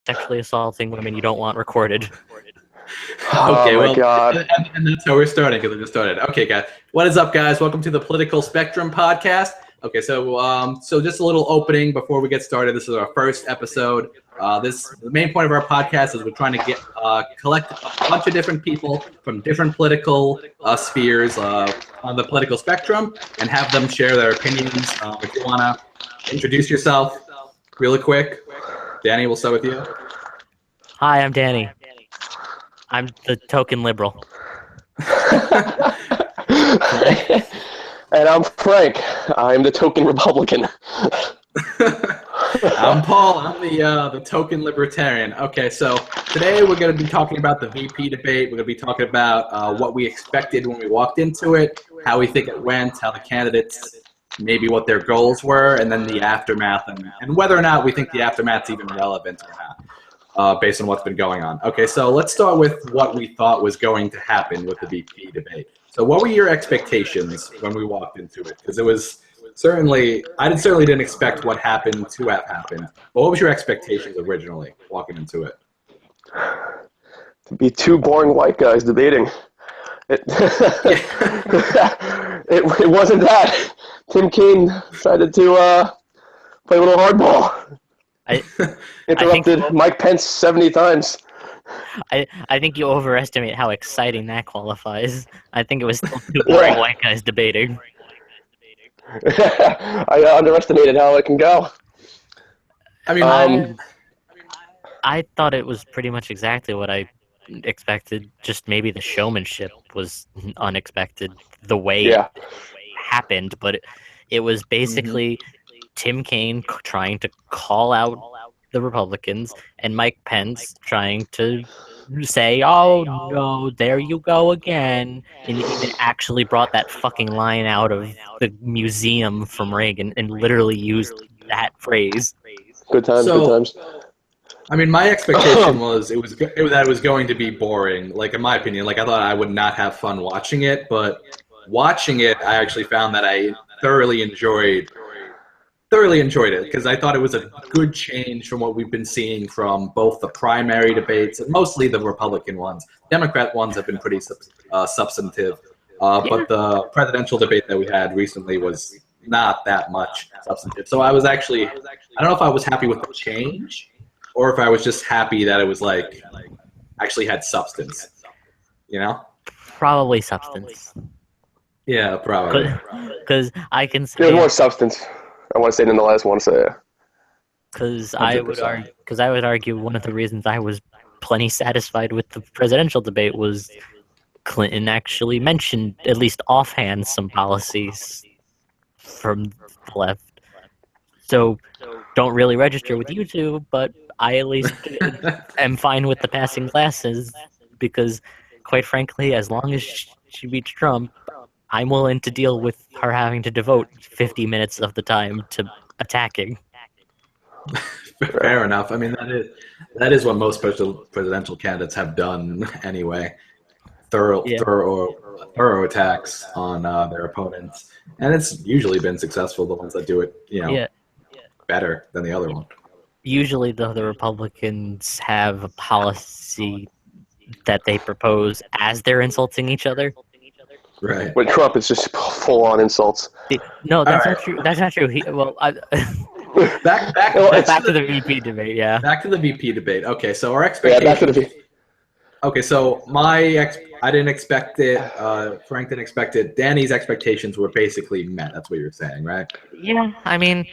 sexually assaulting women you don't want recorded. Oh Okay, my well, God. and that's how we're starting because I just started. Okay, guys, what is up, guys? Welcome to the Political Spectrum podcast. Okay, so just a little opening before we get started. This is our first episode. The main point of our podcast is we're trying to collect a bunch of different people from different political spheres on the political spectrum and have them share their opinions. If you want to introduce yourself really quick, Danny, we'll start with you. Hi, I'm Danny. I'm the token liberal. And I'm Frank. I'm the token Republican. I'm Paul. I'm the token libertarian. Okay, so today we're going to be talking about the VP debate. We're going to be talking about what we expected when we walked into it, how we think it went, how the candidates, maybe what their goals were, and then the aftermath, and whether or not we think the aftermath's even relevant or not, based on what's been going on. Okay, so let's start with what we thought was going to happen with the VP debate. So what were your expectations when we walked into it? Because it was certainly didn't expect what happened to have happened. But what was your expectations originally walking into it? To be two boring white guys debating. It wasn't that. Tim Kaine decided to play a little hardball. Interrupted Mike Pence 70 times. I think you overestimate how exciting that qualifies. I think it was still two boring white guys debating. I underestimated how it can go. I mean, I thought it was pretty much exactly what I expected. Just maybe the showmanship was unexpected, the way it happened. But it was basically Tim Kaine trying to call out the Republicans and Mike Pence trying to say, "Oh no, there you go again," and even actually brought that fucking line out of the museum from Reagan and literally used that phrase. Good times. I mean, my expectation was that it was going to be boring. Like, in my opinion, like I thought I would not have fun watching it, but watching it, I actually found that I thoroughly enjoyed it because I thought it was a good change from what we've been seeing from both the primary debates and mostly the Republican ones. Democrat ones have been pretty substantive, but the presidential debate that we had recently was not that much substantive. So I was actually, I don't know if I was happy with the change or if I was just happy that it was like actually had substance, you know? Probably substance. Yeah, probably. Because I can say There's more substance, I want to say, than the last one. So yeah. Because I would argue one of the reasons I was plenty satisfied with the presidential debate was Clinton actually mentioned, at least offhand, some policies from the left. So don't really register with you two, but I at least am fine with the passing classes because, quite frankly, as long as she beats Trump, I'm willing to deal with her having to devote 50 minutes of the time to attacking. Fair enough. I mean, that is what most presidential candidates have done anyway. Thorough attacks on their opponents, and it's usually been successful. The ones that do it, better than the other one. Usually, the Republicans have a policy that they propose as they're insulting each other. Right. When Trump is just full-on insults. No, that's not true. That's not true. Back to the VP debate. Yeah. Back to the VP debate. Okay, so our expectations. Yeah, back to the VP. Okay, so I didn't expect it. Frank didn't expect it. Danny's expectations were basically met. That's what you're saying, right? Yeah, I mean,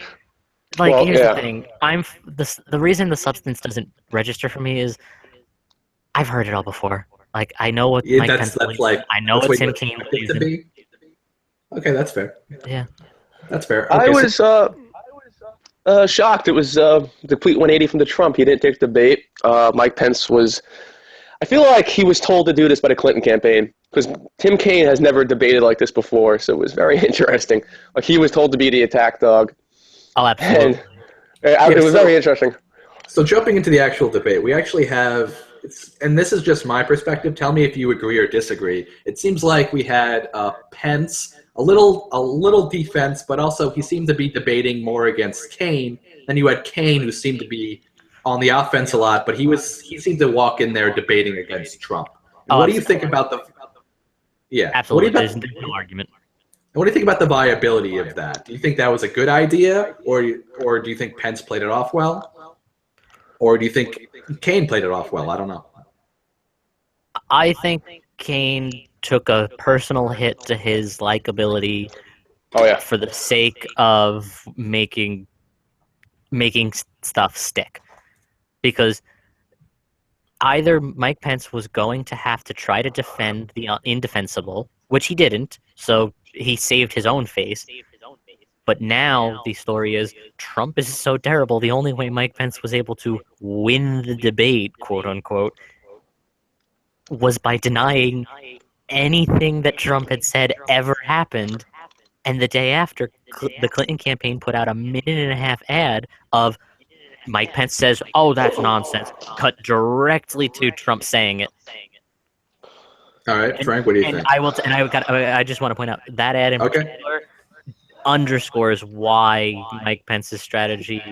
here's the thing. The reason the substance doesn't register for me is I've heard it all before. Like, I know what Mike Pence believes. I know what Tim Kaine believes in. Okay, that's fair. Yeah. That's fair. Okay, I was shocked. It was the complete 180 from the Trump. He didn't take the bait. Mike Pence was... I feel like he was told to do this by the Clinton campaign because Tim Kaine has never debated like this before, so it was very interesting. Like, he was told to be the attack dog. Oh, absolutely. And it was very interesting. So jumping into the actual debate, we actually have... and this is just my perspective. Tell me if you agree or disagree. It seems like we had Pence, a little defense, but also he seemed to be debating more against Kaine. Then you had Kaine, who seemed to be on the offense a lot, but he seemed to walk in there debating against Trump. Oh, What do you think about the absolutely. There's no argument. What do you think about the viability of that? Do you think that was a good idea, or do you think Pence played it off well, or do you think Kane played it off well? I don't know. I think Kane took a personal hit to his likability for the sake of making stuff stick. Because either Mike Pence was going to have to try to defend the indefensible, which he didn't, so he saved his own face. But now the story is Trump is so terrible, the only way Mike Pence was able to win the debate, quote unquote, was by denying anything that Trump had said ever happened. And the day after, the Clinton campaign put out a 1.5-minute ad of Mike Pence says, "Oh, that's nonsense," cut directly to Trump saying it. All right, Frank, what do you think? I just want to point out that ad in particular underscores why Mike Pence's strategy.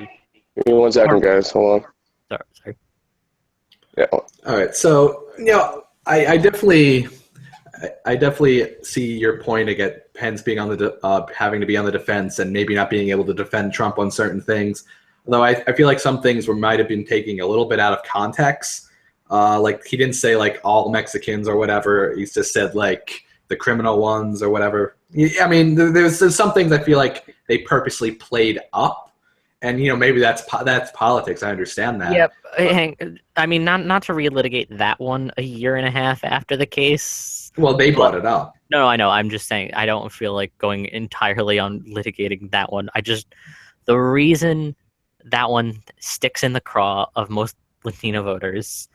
Give me 1 second, guys. Hold on. Sorry. Yeah. All right. So, I definitely see your point against Pence being on the having to be on the defense and maybe not being able to defend Trump on certain things. Although I feel like some things might have been taking a little bit out of context. Like he didn't say like all Mexicans or whatever. He just said like the criminal ones or whatever. I mean, there's some things I feel like they purposely played up, and maybe that's politics. I understand that. Yep. I mean, not to relitigate that one 1.5 years after the case. Well, they brought it up. No, I know. I'm just saying I don't feel like going entirely on litigating that one. The reason that one sticks in the craw of most Latino voters,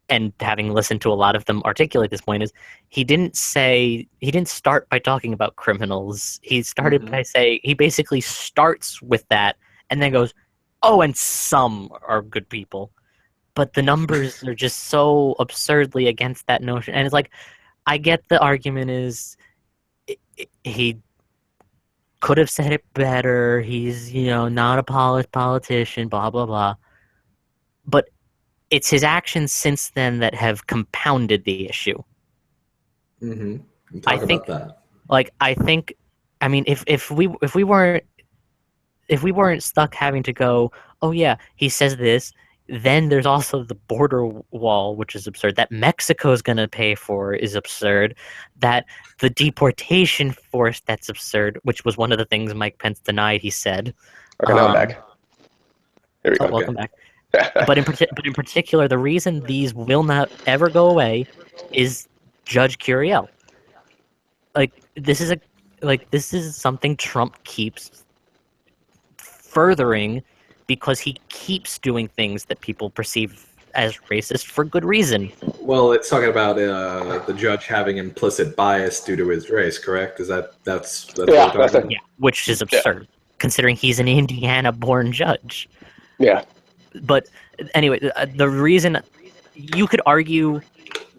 and having listened to a lot of them articulate this point, is he didn't start by talking about criminals. He started by saying, he basically starts with that and then goes, oh, and some are good people. But the numbers are just so absurdly against that notion. And it's like, I get the argument is he could have said it better. He's, not a politician, blah, blah, blah. But it's his actions since then that have compounded the issue. Mm-hmm. Talk about that. I mean, if we weren't stuck having to go, oh yeah, he says this, then there's also the border wall, which is absurd. That Mexico's going to pay for is absurd. That the deportation force, that's absurd, which was one of the things Mike Pence denied he said. Okay, now I'm back. Here we go. Welcome back. But in particular, the reason these will not ever go away is Judge Curiel. This is something Trump keeps furthering because he keeps doing things that people perceive as racist for good reason. Well, it's talking about the judge having implicit bias due to his race, correct? That's yeah, which is absurd, considering he's an Indiana-born judge. Yeah. But anyway, the reason you could argue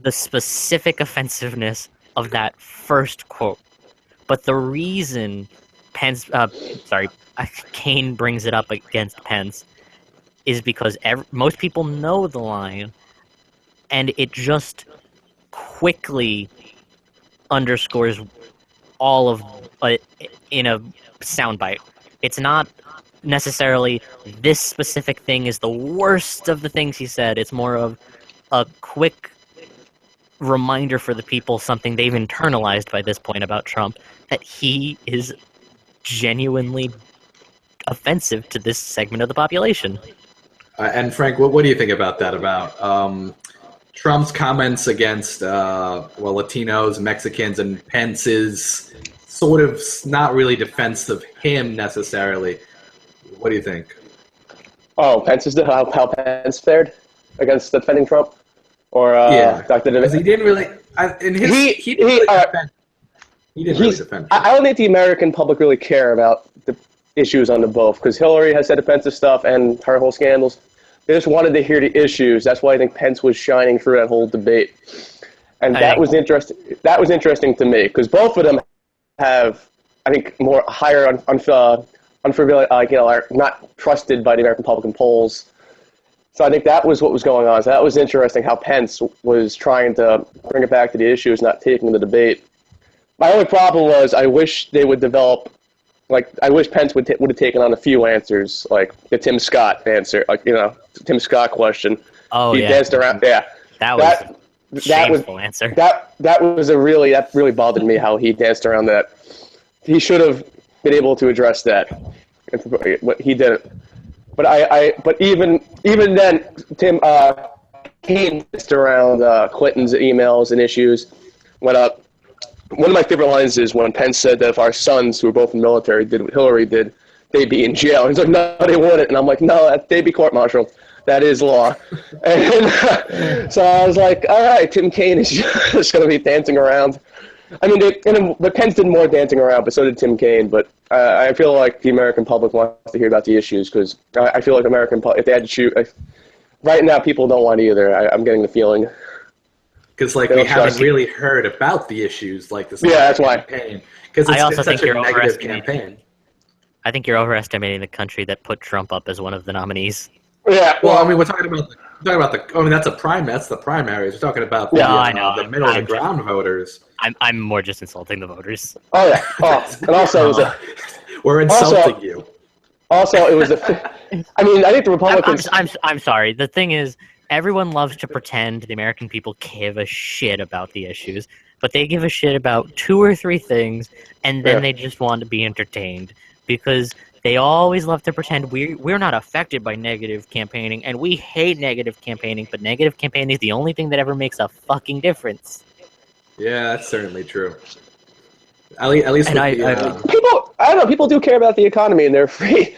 the specific offensiveness of that first quote, but the reason Kane brings it up against Pence is because most people know the line, and it just quickly underscores all of in a soundbite. It's not necessarily this specific thing is the worst of the things he said. It's more of a quick reminder for the people, something they've internalized by this point about Trump, that he is genuinely offensive to this segment of the population. And Frank, what do you think about that? About Trump's comments against Latinos, Mexicans, and Pence's sort of not really defense of him necessarily. What do you think? Oh, how Pence fared against defending Trump, or Dr. Because he didn't really. He didn't really defend Trump. I don't think the American public really care about the issues on the both, because Hillary has said offensive stuff and her whole scandals. They just wanted to hear the issues. That's why I think Pence was shining through that whole debate, and that was interesting. That was interesting to me because both of them have, I think, more higher unfavorability, are not trusted by the American public in polls, So I think that was what was going on. So that was interesting how Pence was trying to bring it back to the issues, not taking the debate. My only problem was I wish they would develop, like, I wish Pence would have taken on a few answers, like the Tim Scott answer, like, Tim Scott question. Oh, He yeah. danced around, yeah. That was a shameful answer. That really bothered me how he danced around that. He should have been able to address that. What he didn't. But even then, Tim Kaine danced around Clinton's emails and issues. One of my favorite lines is when Pence said that if our sons, who were both in the military, did what Hillary did, they'd be in jail. He's like, no, they wouldn't. And I'm like, no, they'd be court-martialed. That is law. And so I was like, all right, Tim Kaine is just going to be dancing around. I mean, the Pence did more dancing around, but so did Tim Kaine. But I feel like the American public wants to hear about the issues because I feel like if they had to choose, right now people don't want either. I'm getting the feeling. Because we haven't really heard about the issues like this. Yeah, that's why. Campaign. Because I also such think you're a negative overestimating. campaign. I think you're overestimating the country that put Trump up as one of the nominees. Yeah, well, I mean, we're talking about the. I mean, that's the primaries. We're talking about the middle of the ground voters. I'm more just insulting the voters. Oh yeah. Oh, and also we're insulting you. Also, it was I mean, I think the Republicans. I'm sorry. The thing is, everyone loves to pretend the American people give a shit about the issues, but they give a shit about 2 or 3 things, and then they just want to be entertained because they always love to pretend we're not affected by negative campaigning, and we hate negative campaigning, but negative campaigning is the only thing that ever makes a fucking difference. Yeah, that's certainly true. At least people, I don't know, people do care about the economy, and they're free.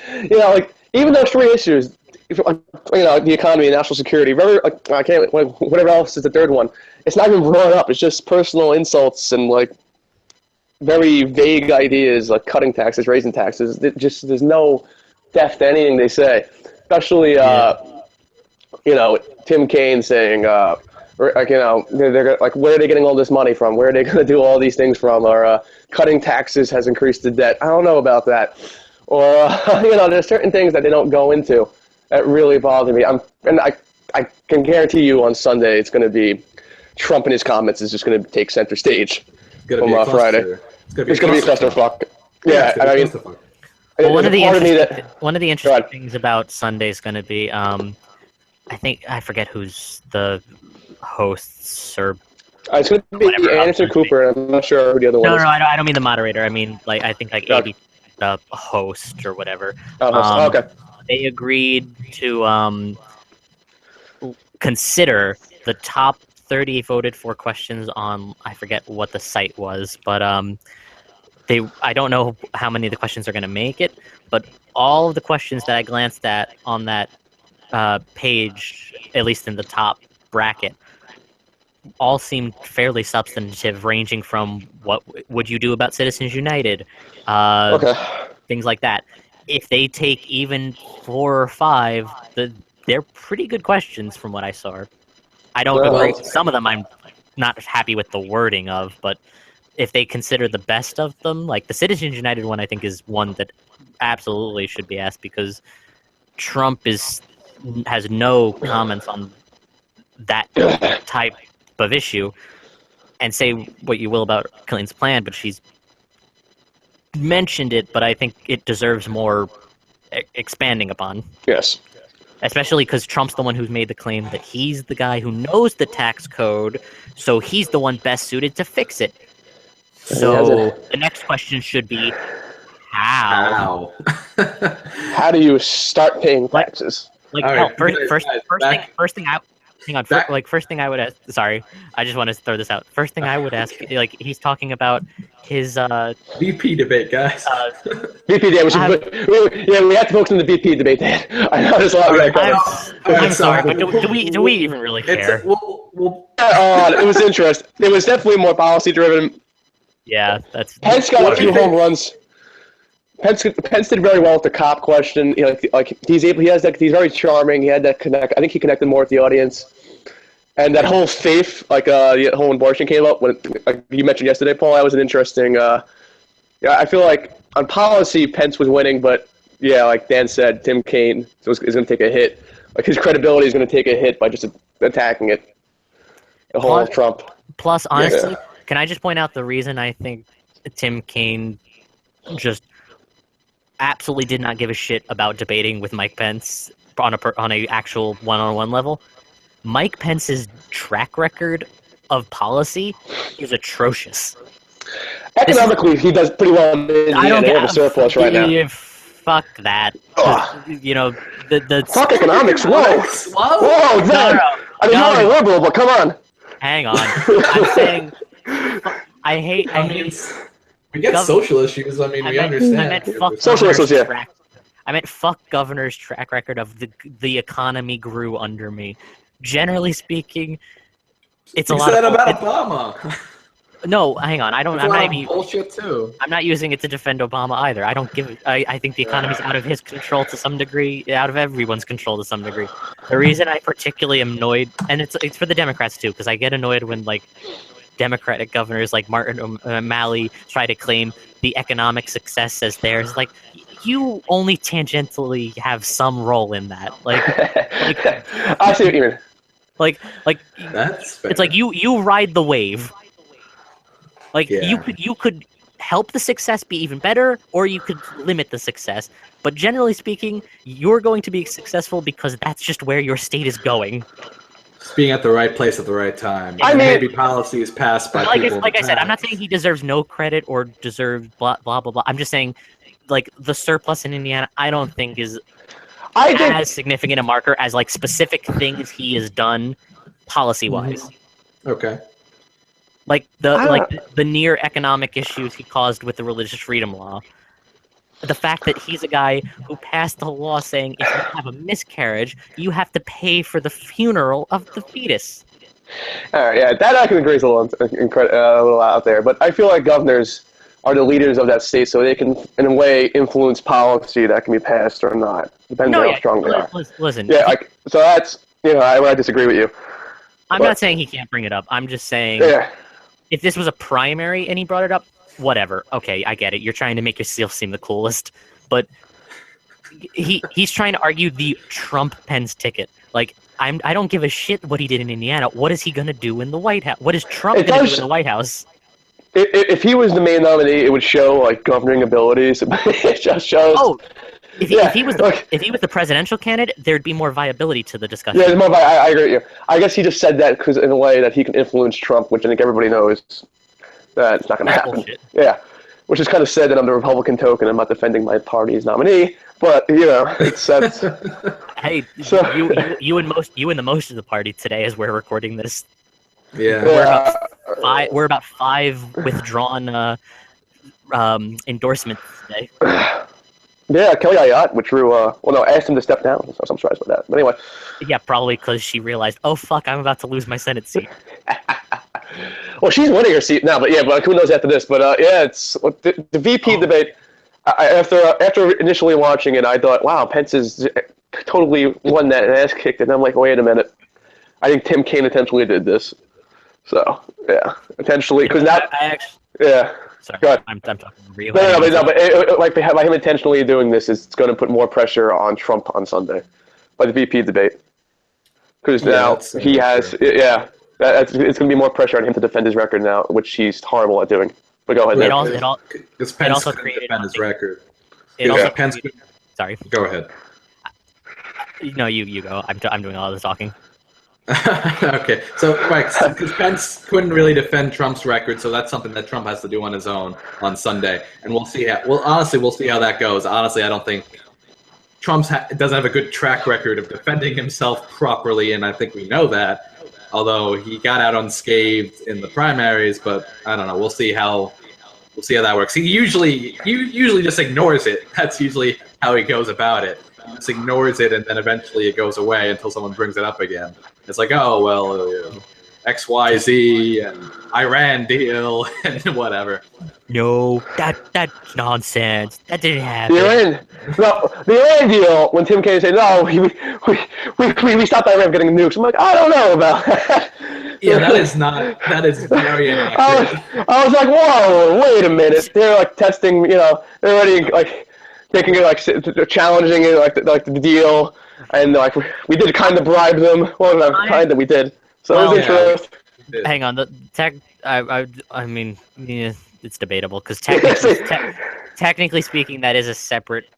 Even those 3 issues, the economy and national security, whatever else is the third one, it's not even brought up. It's just personal insults and very vague ideas like cutting taxes, raising taxes. There's no depth to anything they say. Especially, Tim Kaine saying, they're where are they getting all this money from? Where are they going to do all these things from? Or cutting taxes has increased the debt. I don't know about that. Or there's certain things that they don't go into that really bother me. I can guarantee you on Sunday it's going to be Trump in his comments is just going to take center stage from Friday. It's going to be a clusterfuck. Yeah, I mean, well, one of the interesting things about Sunday is going to be, I forget who's the hosts or. It's going to be Anderson Cooper. I'm not sure who the other one is. No, I don't mean the moderator. I mean, I think AB, the host or whatever. Okay. They agreed to consider the top 30 voted for questions on, I forget what the site was, but I don't know how many of the questions are going to make it, but all of the questions that I glanced at on that page, at least in the top bracket, all seemed fairly substantive, ranging from what would you do about Citizens United, things like that. If they take even 4 or 5, they're pretty good questions from what I saw. I don't agree. Some of them I'm not happy with the wording of, but if they consider the best of them, like the Citizens United one, I think is one that absolutely should be asked because Trump has no comments on that type of issue. And say what you will about Clinton's plan, but she's mentioned it, but I think it deserves more expanding upon. Yes. Especially because Trump's the one who's made the claim that he's the guy who knows the tax code, so he's the one best suited to fix it. So the next question should be, how? How do you start paying taxes? First thing I would ask. Sorry, I just want to throw this out. First thing I would ask, he's talking about his VP debate, guys. VP debate. We have to focus on the VP debate. I know there's a lot. I'm sorry, but do we even really care? It was interesting. It was definitely more policy driven. Yeah, that's. Pence got a few home runs. Pence did very well with the cop question. He's very charming. He had that connect. I think he connected more with the audience. And that whole faith, the whole abortion came up when you mentioned yesterday, Paul. That was an interesting. I feel like on policy, Pence was winning, but like Dan said, Tim Kaine is going to take a hit. Like his credibility is going to take a hit by just attacking it. The whole Trump. Plus, honestly, can I just point out the reason I think Tim Kaine just absolutely did not give a shit about debating with Mike Pence on a actual one-on-one level? Mike Pence's track record of policy is atrocious. Economically, he does pretty well in Indiana. They have a surplus right now. Fuck that. You know, fuck economics. Whoa. Whoa, Zed. I mean, you're a liberal, but come on. Hang on. I'm saying I mean, we get social issues. I mean, we understand. I meant fuck socialists, yeah. I meant fuck governor's track record of the economy grew under me. Generally speaking, it's a lot. You said that about Obama. No, hang on. I'm not even bullshit too. I'm not using it to defend Obama either. I don't give. I think the economy's out of his control to some degree, out of everyone's control to some degree. The reason I particularly am annoyed, and it's for the Democrats too, because I get annoyed when like Democratic governors like Martin O'Malley try to claim the economic success as theirs. Like, you only tangentially have some role in that. Like I see what you mean. Like that's fair. It's like you ride the wave. Like you could help the success be even better, or you could limit the success. But generally speaking, you're going to be successful because that's just where your state is going. Just being at the right place at the right time. I mean, maybe policy is passed by people. Like I said, I'm not saying he deserves no credit or deserves blah blah blah blah. I'm just saying, like, the surplus in Indiana, I don't think is as significant a marker as like specific things he has done policy wise. Okay. Like the near economic issues he caused with the religious freedom law. The fact that he's a guy who passed a law saying if you have a miscarriage, you have to pay for the funeral of the fetus. All right, yeah, that I can agree is a little out there. But I feel like governors are the leaders of that state, so they can, in a way, influence policy that can be passed or not, depending on how strong they are. Listen. Yeah, so that's, I disagree with you. I'm not saying he can't bring it up. I'm just saying if this was a primary and he brought it up, whatever. Okay, I get it. You're trying to make yourself seem the coolest, but he's trying to argue the Trump-Pence ticket. Like, I don't give a shit what he did in Indiana. What is he going to do in the White House? What is Trump going to do in the White House? If he was the main nominee, it would show like governing abilities. It just shows. Oh, if he was the presidential candidate, there'd be more viability to the discussion. Yeah, more. I agree with you. I guess he just said that because in a way that he can influence Trump, which I think everybody knows that it's not going to happen. Bullshit. Yeah, which is kind of sad that I'm the Republican token. I'm not defending my party's nominee, but that's. Hey, so, you and the most of the party today, as we're recording this. Yeah, we're about 5 withdrawn endorsements today. Yeah, Kelly Ayotte withdrew. Asked him to step down. So I'm surprised by that. But anyway. Yeah, probably because she realized, oh fuck, I'm about to lose my Senate seat. Well, she's winning her seat now, but who knows after this? But it's the VP debate. After initially watching it, I thought, wow, Pence is totally won that and ass kicked it. And I'm like, wait a minute, I think Tim Kaine intentionally did this. So yeah, intentionally because Sorry, go ahead. I'm talking real. No, but by him intentionally doing this, it's going to put more pressure on Trump on Sunday by the VP debate. Because now he has, it's going to be more pressure on him to defend his record now, which he's horrible at doing. But go ahead. It also created defend his record. Sorry. Go ahead. No, you go. I'm doing all the talking. Okay, so because Pence couldn't really defend Trump's record, so that's something that Trump has to do on his own on Sunday, and we'll see how. Well, honestly, we'll see how that goes. Honestly, I don't think Trump doesn't have a good track record of defending himself properly, and I think we know that. Although he got out unscathed in the primaries, but I don't know. We'll see how that works. He usually just ignores it. That's usually how he goes about it. He just ignores it, and then eventually it goes away until someone brings it up again. It's like, oh, well, XYZ and Iran deal and whatever. No, that's nonsense. That didn't happen. The Iran deal, when Tim Kaine said, no, we stopped Iran from getting nukes, I'm like, I don't know about that. Yeah, that is very inaccurate. I was like, whoa, wait a minute. They're like testing, they're already like taking it like challenging it like the deal, and like we did kind of bribe them. Well, not kind of we did. So it was Well, interesting. hang on. The tech. I mean, yeah, it's debatable because Yes. technically speaking, that is a separate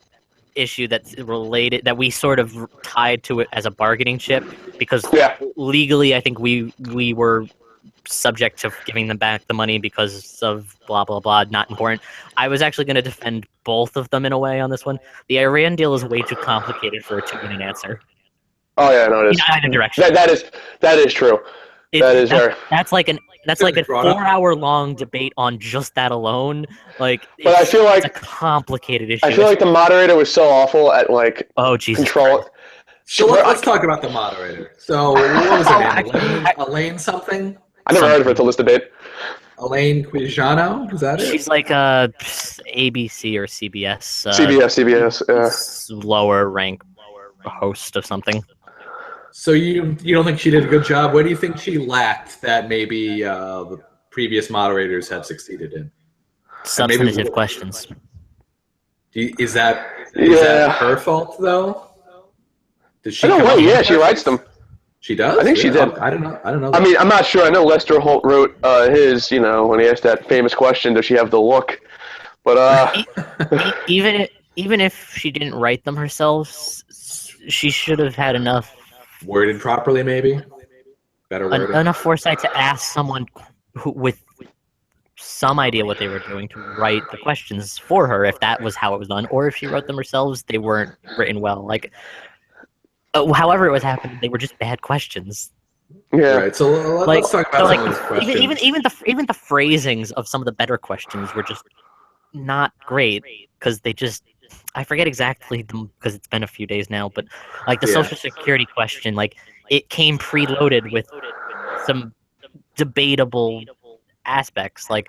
issue that's related that we sort of tied to it as a bargaining chip because Yeah. legally, I think we were subject to giving them back the money because of blah blah blah. Not important. I was actually going to defend both of them in a way on this one. The Iran deal is way too complicated for a 2-minute answer. Oh yeah, no, it is. In either direction. That is true. That is very. That's like a 4-hour long debate on just that alone. Like, But I feel like it's a complicated issue. I feel like the moderator was so awful at like Jesus control. Christ. So let's talk about the moderator. So what was her name? Elaine something? I never heard of her until this debate. Elaine Quijano? Is that it? She's like a ABC or CBS. CBS. Lower rank host of something. So you don't think she did a good job? What do you think she lacked that maybe the previous moderators have succeeded in? Substantive questions. Is that her fault though? Did she? I don't know. Yeah, she writes them. She does. I think she did. I don't know. I mean, I'm not sure. I know Lester Holt wrote his. You know, when he asked that famous question, "Does she have the look?" But even if she didn't write them herself, she should have had enough worded properly, maybe better worded. Enough foresight to ask someone with some idea what they were doing to write the questions for her, if that was how it was done, or if she wrote them herself, they weren't written well. Like, however it was happening, they were just bad questions. Yeah. Right. So let's talk about some of these questions. Even the phrasings of some of the better questions were just not great because they just. I forget exactly because it's been a few days now, but like the Social Security question, like it came preloaded with some debatable aspects, like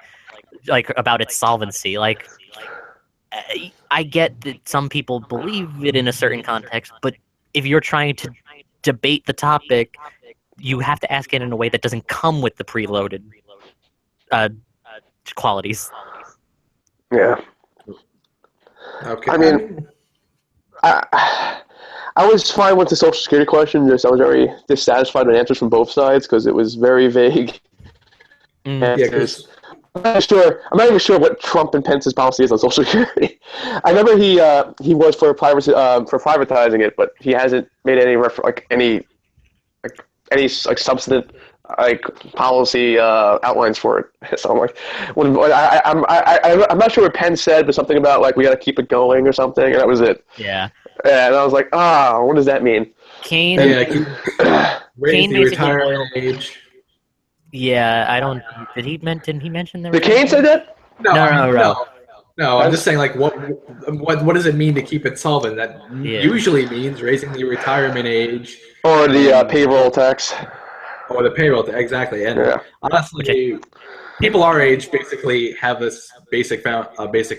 about its solvency. Like I get that some people believe it in a certain context, but if you're trying to debate the topic, you have to ask it in a way that doesn't come with the preloaded qualities. Yeah. Okay. I mean, I was fine with the Social Security question. Just I was very dissatisfied with answers from both sides because it was very vague. Answers. I'm not even sure what Trump and Pence's policy is on Social Security. I remember he was for privatizing it, but he hasn't made any substantive policy outlines for it. So I'm like, I'm not sure what Penn said, but something about like we got to keep it going or something, and that was it. Yeah. And I was like, what does that mean? Kane. Raise the retirement age. Yeah, I don't. Didn't he mention the? Did Kane say that? No, I'm just saying, like, what does it mean to keep it solvent? That usually means raising the retirement age or the payroll tax. Or the payroll, exactly. And honestly, people our age basically have this basic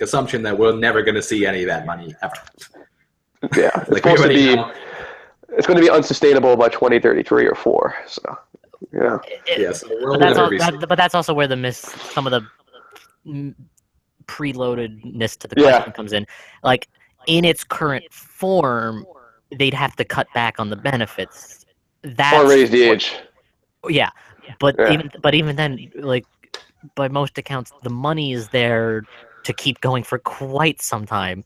assumption that we're never going to see any of that money ever. Yeah, it's going to be unsustainable by 2033 or 4. So, yeah. But that's also where some of the preloadedness to the question comes in. Like in its current form, they'd have to cut back on the benefits. Or raise the age. Yeah, but even then, like by most accounts, the money is there to keep going for quite some time,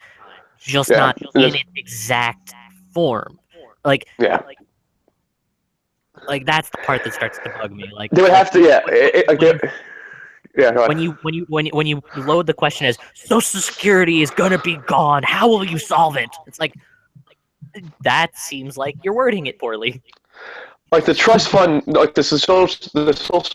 just not in its exact form. Like that's the part that starts to bug me. Like they would have to, when you load the question as Social Security is gonna be gone, how will you solve it? It's like that seems like you're wording it poorly. Like the trust fund, like the Social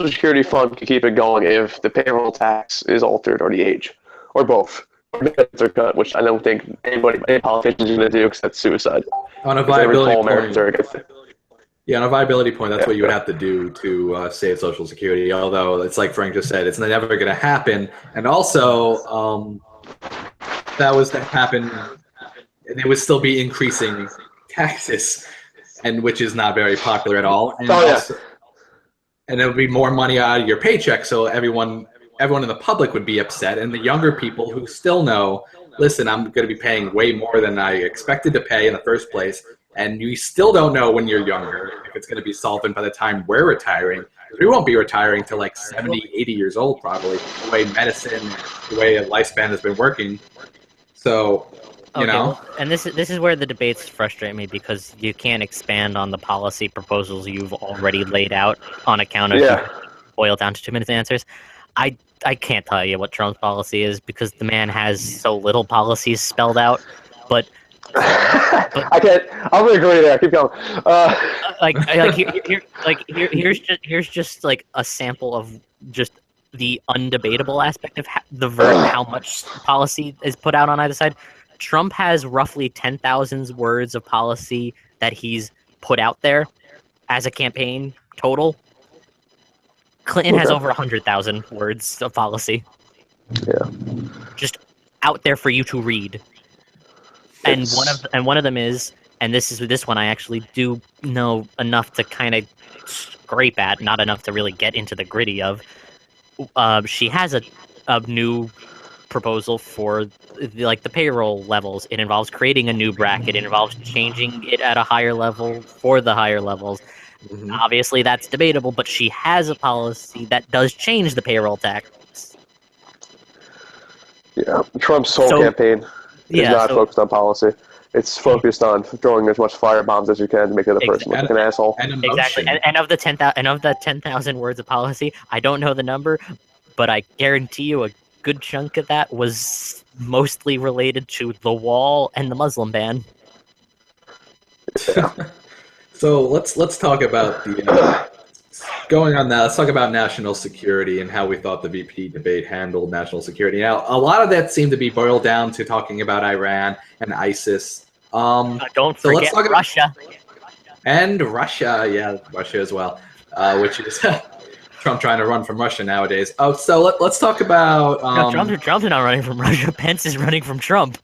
Security fund can keep it going if the payroll tax is altered or the age, or both. Or benefits are cut, which I don't think any politician is going to do because that's suicide. On a viability point, on a viability point, that's what you would have to do to save Social Security. Although it's like Frank just said, it's never going to happen. And also, that was to happen, and it would still be increasing taxes. And which is not very popular at all. And and it would be more money out of your paycheck, so everyone in the public would be upset, and the younger people who still know listen, I'm going to be paying way more than I expected to pay in the first place, and you still don't know when you're younger if it's going to be solvent by the time we're retiring. We won't be retiring till like 70, 80 years old, probably, the way medicine, the way a lifespan has been working. So, you know. Well, and this is where the debates frustrate me, because you can't expand on the policy proposals you've already laid out on account of you boil down to 2 minutes answers. I can't tell you what Trump's policy is, because the man has so little policies spelled out. But I can't. I'm gonna agree there. Keep going. Here's just like a sample of just the undebatable aspect of how much policy is put out on either side. Trump has roughly 10,000 words of policy that he's put out there as a campaign total. Clinton has over 100,000 words of policy. Yeah. Just out there for you to read. And one of them is, and this one I actually do know enough to kind of scrape at, not enough to really get into the gritty of. She has a new proposal for the payroll levels. It involves creating a new bracket. It involves changing it at a higher level for the higher levels. Mm-hmm. Obviously, that's debatable, but she has a policy that does change the payroll tax. Yeah, Trump's whole campaign is not focused on policy. It's focused on throwing as much firebombs as you can to make the other person look like an asshole. Exactly. And of the 10,000 words of policy, I don't know the number, but I guarantee you a good chunk of that was mostly related to the wall and the Muslim ban. Yeah. So let's talk about going on that. Let's talk about national security and how we thought the VP debate handled national security. Now, a lot of that seemed to be boiled down to talking about Iran and ISIS. Don't forget Russia. And Russia, yeah, Russia as well, which is Trump trying to run from Russia nowadays. Oh, so let's talk about. No, Trump's not running from Russia. Pence is running from Trump.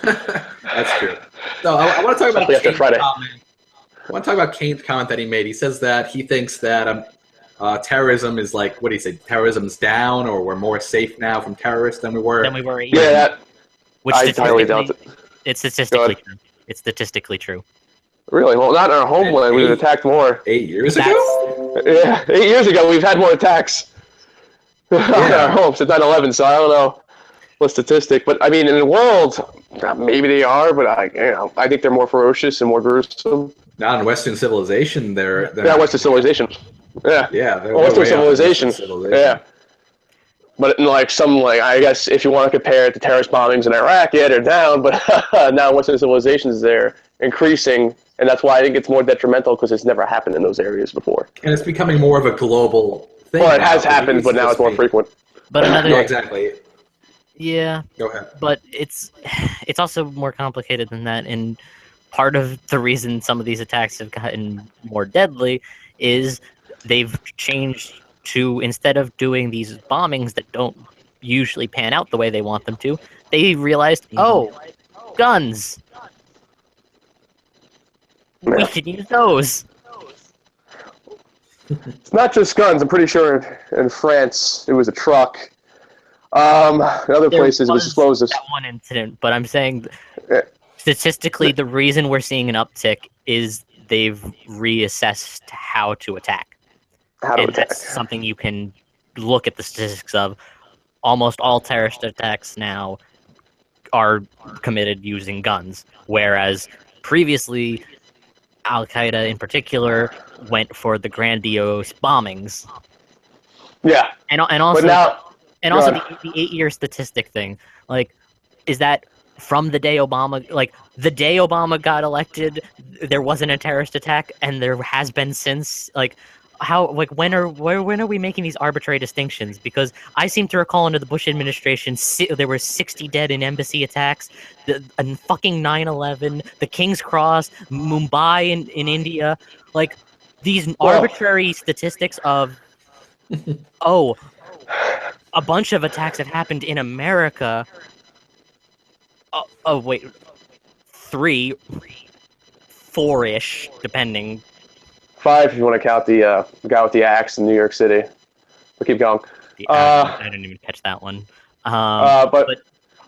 That's true. So I want to talk about Kane's comment. I want to talk about Kane's comment that he made. He says that he thinks that terrorism is like, what do you say? Terrorism's down, or we're more safe now from terrorists than we were. 8 years ago. Which I entirely doubt it. It's statistically true. It's statistically true. Really? Well, not in our homeland. We've attacked more. 8 years ago? Yeah, 8 years ago we've had more attacks on our home since 9/11. So I don't know what statistic, but I mean, in the world, maybe they are, but I think they're more ferocious and more gruesome. Not in Western civilization. They're Western civilization. Yeah. Yeah. Western civilization. Yeah. But in I guess if you want to compare it to terrorist bombings in Iraq, yeah, they're down. But now Western civilizations, they're increasing, and that's why I think it's more detrimental, because it's never happened in those areas before. And it's becoming more of a global thing. Well, it has happened, but now it's more frequent. But no, exactly. Yeah. Go ahead. But it's also more complicated than that, and part of the reason some of these attacks have gotten more deadly is they've changed to, instead of doing these bombings that don't usually pan out the way they want them to, they realized, guns. Yeah. We can use those. It's not just guns. I'm pretty sure in France it was a truck. In other places it was explosives. That one incident, but I'm saying statistically the reason we're seeing an uptick is they've reassessed how to attack. That's something you can look at the statistics of. Almost all terrorist attacks now are committed using guns, whereas previously Al-Qaeda in particular went for the grandiose bombings. Yeah. And also the 8-year statistic thing. Is that from the day Obama got elected, there wasn't a terrorist attack, and there has been since? When are we making these arbitrary distinctions? Because I seem to recall under the Bush administration, there were 60 dead in embassy attacks, and fucking 9/11, the King's Cross, Mumbai in India, these arbitrary statistics of, a bunch of attacks have happened in America. Wait, 3, 4-ish, depending. 5 if you want to count the guy with the axe in New York City. But keep going. I didn't even catch that one. But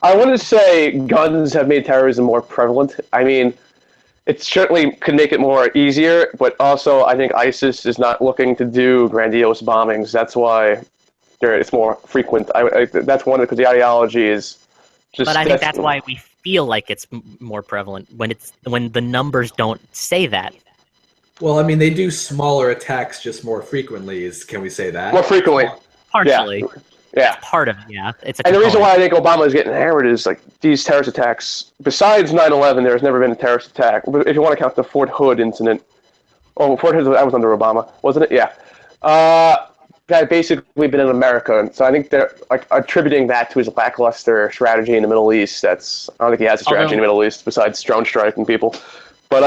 I want to say guns have made terrorism more prevalent. I mean, it certainly could make it more easier, but also I think ISIS is not looking to do grandiose bombings. That's why it's more frequent. That's one because the ideology is just. But I think that's why we feel like it's more prevalent when the numbers don't say that. Well, I mean, they do smaller attacks just more frequently. Can we say that? More frequently. Partially. Yeah. It's part of it's a and component. the reason why I think Obama is getting hammered is like these terrorist attacks. Besides 9/11, there's never been a terrorist attack. If you want to count the Fort Hood incident, Fort Hood that was under Obama, wasn't it? Yeah. That had basically been in America, and so I think they're like attributing that to his lackluster strategy in the Middle East. I don't think he has a strategy in the Middle East besides drone striking people. But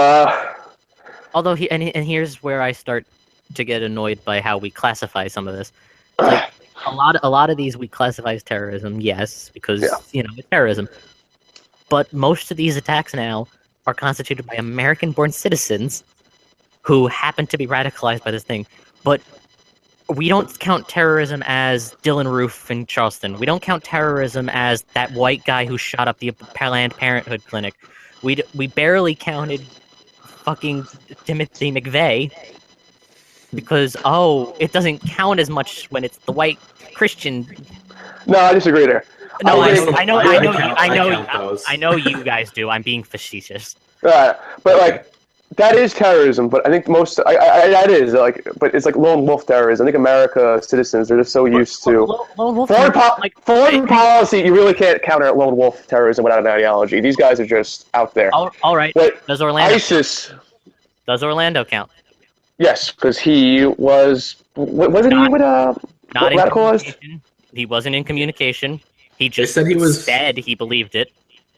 although here's where I start to get annoyed by how we classify some of this. Like a lot of these we classify as terrorism, yes, because it's terrorism. But most of these attacks now are constituted by American-born citizens who happen to be radicalized by this thing. But we don't count terrorism as Dylan Roof in Charleston. We don't count terrorism as that white guy who shot up the Planned Parenthood clinic. We barely counted fucking Timothy McVeigh because it doesn't count as much when it's the white Christian. No, I disagree there. No, I know you guys do. I'm being facetious. But like that is terrorism. But I think that is like, but it's like lone wolf terrorism. I think America citizens are just so used to foreign policy. You really can't counter lone wolf terrorism without an ideology. These guys are just out there. All right. Does Orlando count? Yes, because he wasn't he with radicalized? He wasn't in communication. He just said he believed it.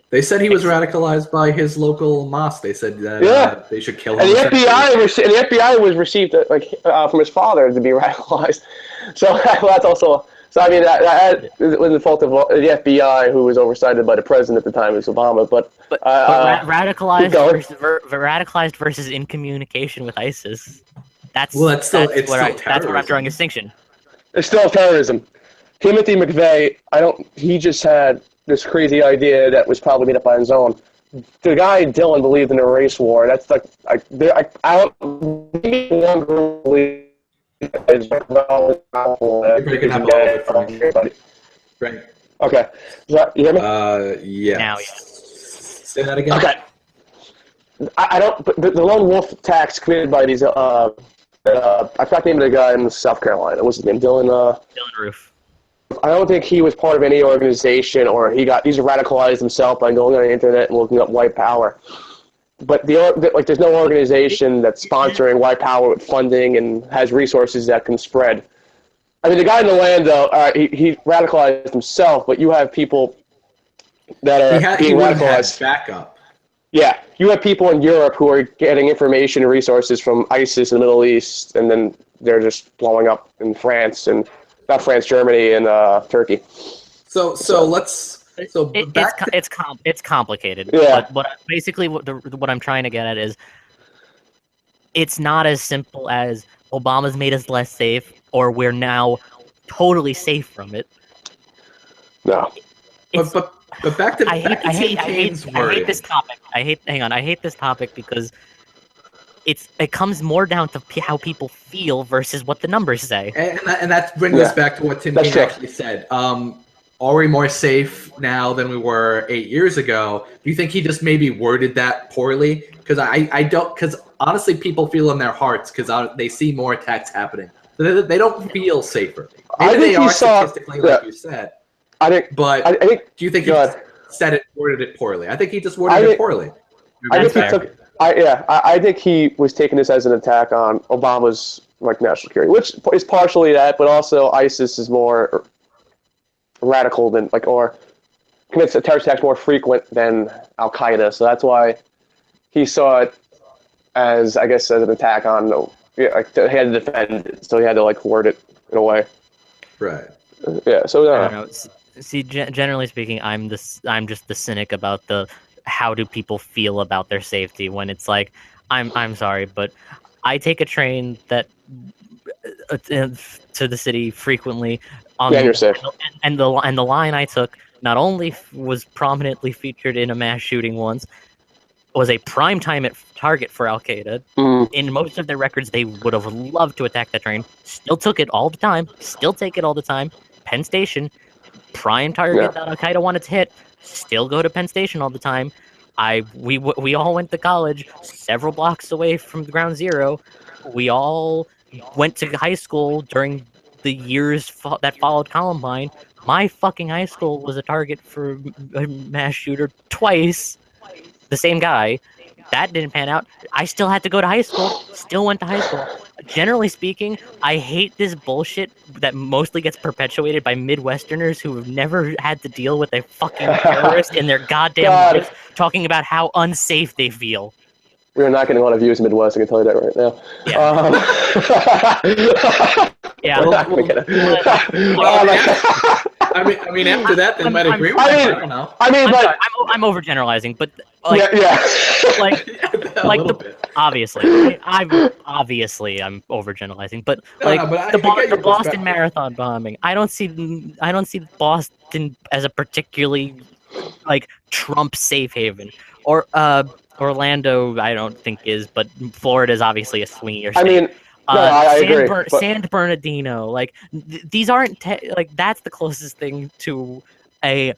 They said he was radicalized by his local mosque. They said that they should kill him. And the FBI was received from his father to be radicalized. So that's also. So I mean that was the fault of the FBI, who was oversighted by the president at the time, was Obama. But radicalized versus in communication with ISIS. That's where I'm drawing a distinction. It's still terrorism. Timothy McVeigh, he just had this crazy idea that was probably made up by his own. The guy Dylan believed in a race war. That's like one group believes. You're breaking up a little bit for me. Right. Okay. You hear me? Yeah. Now, Say that again. Okay. I don't. But the lone wolf attacks committed by these. I forgot the name of the guy in South Carolina. What's his name? Dylan Roof. I don't think he was part of any organization, or he's radicalized himself by going on the internet and looking up white power. But there's no organization that's sponsoring white power with funding and has resources that can spread. I mean, the guy in Orlando, he radicalized himself, but you have people that are being radicalized. Backup. Yeah, you have people in Europe who are getting information and resources from ISIS in the Middle East, and then they're just blowing up in France and not France, Germany, and Turkey. So it's complicated. Yeah. But what I'm trying to get at is it's not as simple as Obama's made us less safe or we're now totally safe from it. No. But back to I hate this topic. I hate this topic because it comes more down to how people feel versus what the numbers say. And that brings us back to what Tim Kaine actually said. Are we more safe now than we were 8 years ago? Do you think he just maybe worded that poorly? Because I don't. Because honestly, people feel in their hearts because they see more attacks happening. So they don't feel safer. Maybe they are statistically, like you said. I think. Do you think he worded it poorly? I think he just worded it poorly. I think he was taking this as an attack on Obama's national security, which is partially that, but also ISIS is more radical than or commits terrorist attacks more frequent than Al Qaeda, so that's why he saw it as an attack on. He had to defend it, so he had to word it in a way. Right. Yeah. So I don't know. See, generally speaking, I'm just the cynic about the how do people feel about their safety when it's like I'm sorry, but I take a train that to the city frequently. You're safe. And the line I took not only was prominently featured in a mass shooting once, was a primetime target for Al Qaeda. In most of their records, they would have loved to attack that train. Still took it all the time. Still take it all the time. Penn Station, prime target that Al Qaeda wanted to hit. Still go to Penn Station all the time. We all went to college several blocks away from Ground Zero. We all went to high school during the years that followed Columbine. My fucking high school was a target for a mass shooter twice. The same guy. That didn't pan out. I still had to go to high school. Still went to high school. Generally speaking, I hate this bullshit that mostly gets perpetuated by Midwesterners who have never had to deal with a fucking terrorist in their goddamn lives, talking about how unsafe they feel. We're not getting a lot of views in Midwest, I can tell you that right now. Yeah. I mean, after that, they might agree with you. I don't know. I'm overgeneralizing, but obviously, I'm overgeneralizing, but the Boston Marathon bombing, I don't see Boston as a particularly Trump safe haven, or Orlando. I don't think is, but Florida is obviously a swingier state. I agree. San Bernardino, these aren't that's the closest thing to a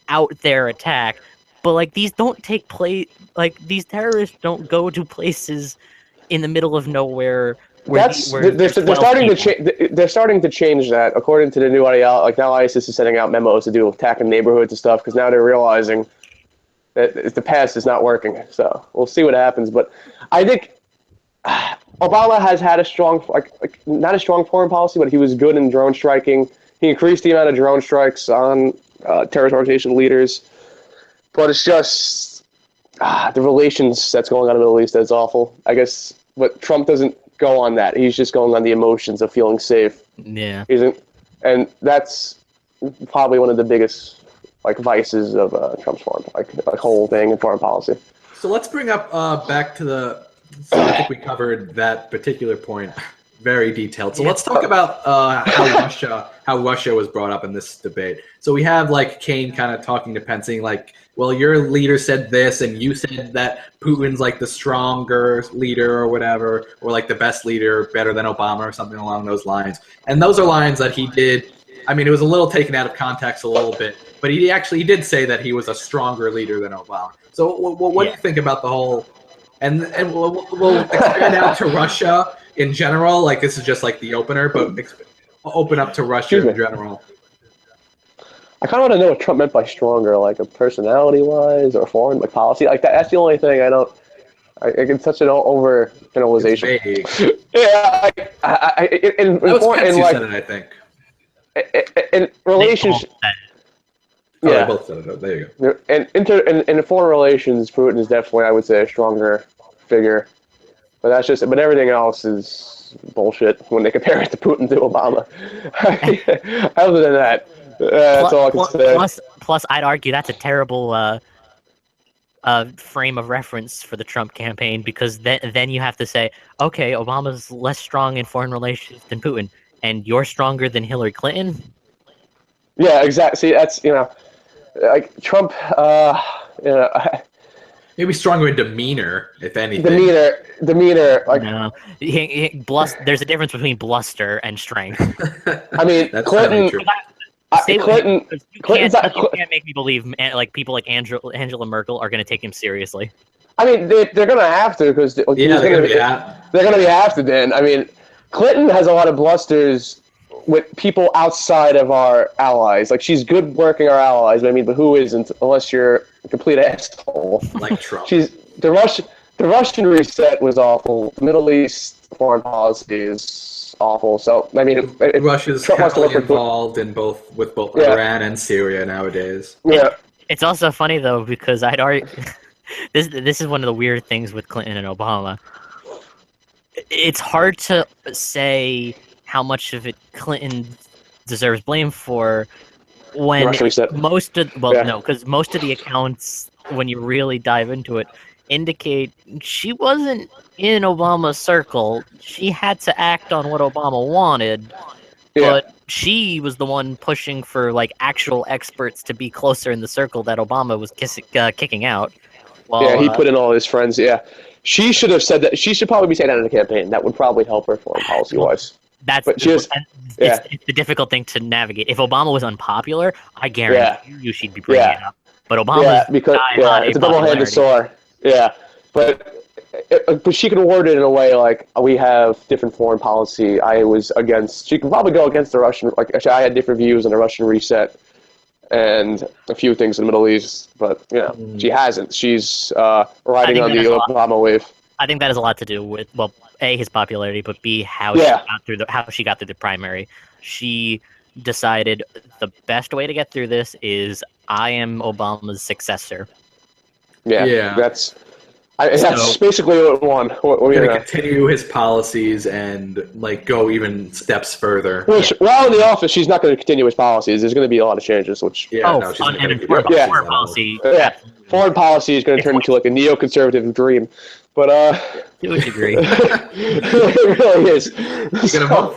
out there attack, but these don't take place. These terrorists don't go to places in the middle of nowhere. They're starting to change that according to the new ideology. Now ISIS is sending out memos to do attacking neighborhoods and stuff because now they're realizing that the past is not working. So we'll see what happens. But I think Obama has had a strong, not a strong foreign policy, but he was good in drone striking. He increased the amount of drone strikes on terrorist organization leaders. But it's just the relations that's going on in the Middle East that's awful. I guess, but Trump doesn't go on that. He's just going on the emotions of feeling safe. Yeah. And that's probably one of the biggest vices of Trump's foreign, whole thing in foreign policy. So let's bring up back to the. So I think we covered that particular point very detailed. So let's talk about how Russia was brought up in this debate. So we have Kane kind of talking to Pence, saying well, your leader said this, and you said that Putin's the stronger leader or whatever, or the best leader, better than Obama or something along those lines. And those are lines that he did. I mean, it was a little taken out of context a little bit, but he did say that he was a stronger leader than Obama. So what do you think about the whole? And we'll expand out to Russia in general. This is just the opener, but open up to Russia in general. I kind of want to know what Trump meant by stronger, a personality-wise or foreign policy. That's the only thing I don't. It's such an overgeneralization. Yeah, that was Pence who said it, I think. In relationship. Yeah, they both said it. There you go. And in foreign relations, Putin is definitely, I would say, a stronger figure. But that's just. But everything else is bullshit when they compare it to Putin to Obama. Other than that, that's all I can say. Plus, I'd argue that's a terrible frame of reference for the Trump campaign, because then you have to say, okay, Obama's less strong in foreign relations than Putin, and you're stronger than Hillary Clinton. Yeah, exactly. See, that's Trump. Maybe stronger in demeanor, if anything. Demeanor. No, there's a difference between bluster and strength. I mean, that's Clinton. You can't make me believe people like Angela Merkel are going to take him seriously. I mean, they're going to have to, because they're going to have to. Then I mean, Clinton has a lot of blusters with people outside of our allies. She's good working our allies, but who isn't, unless you're a complete asshole. Like Trump. The Russian reset was awful. The Middle East foreign policy is awful. So I mean, Russia's heavily involved with both Iran and Syria nowadays. Yeah. It's also funny though, because I'd argue this is one of the weird things with Clinton and Obama. It's hard to say how much of it Clinton deserves blame for when because most of the accounts, when you really dive into it, indicate she wasn't in Obama's circle. She had to act on what Obama wanted, Yeah. But she was the one pushing for like actual experts to be closer in the circle that Obama was kicking out. Yeah, Well, he put in all his friends. Yeah, she should have said that. She should probably be saying that in the campaign. That would probably help her foreign policy well, wise. that's But she is. it's, Yeah, it's the difficult thing to navigate. If Obama was unpopular, I guarantee yeah, you she'd be bringing it yeah, up. But yeah. Obama's Because sky yeah, high it's a double-handed popularity. sword. Yeah, but she could word it in a way like we have different foreign policy. I was against. She could probably go against the Russian. Like actually, I had different views on the Russian reset and a few things in the Middle East, but she hasn't. She's I riding think on that the has a lot. Obama wave. I think that has a lot to do with, well, A, his popularity, but B, Yeah, how she got through the primary. She decided the best way to get through this is I am Obama's successor. yeah. Yeah. That's So basically what we want. Going to continue his policies and like go even steps further. Which, while in the office, she's not going to continue his policies. There's going to be a lot of changes. Which, Yeah, no, she's not and going in to foreign, keep her foreign policies policy, yeah, absolutely. foreign policy is going to turn into like a neoconservative dream. But To a degree. it really is. You're gonna vote.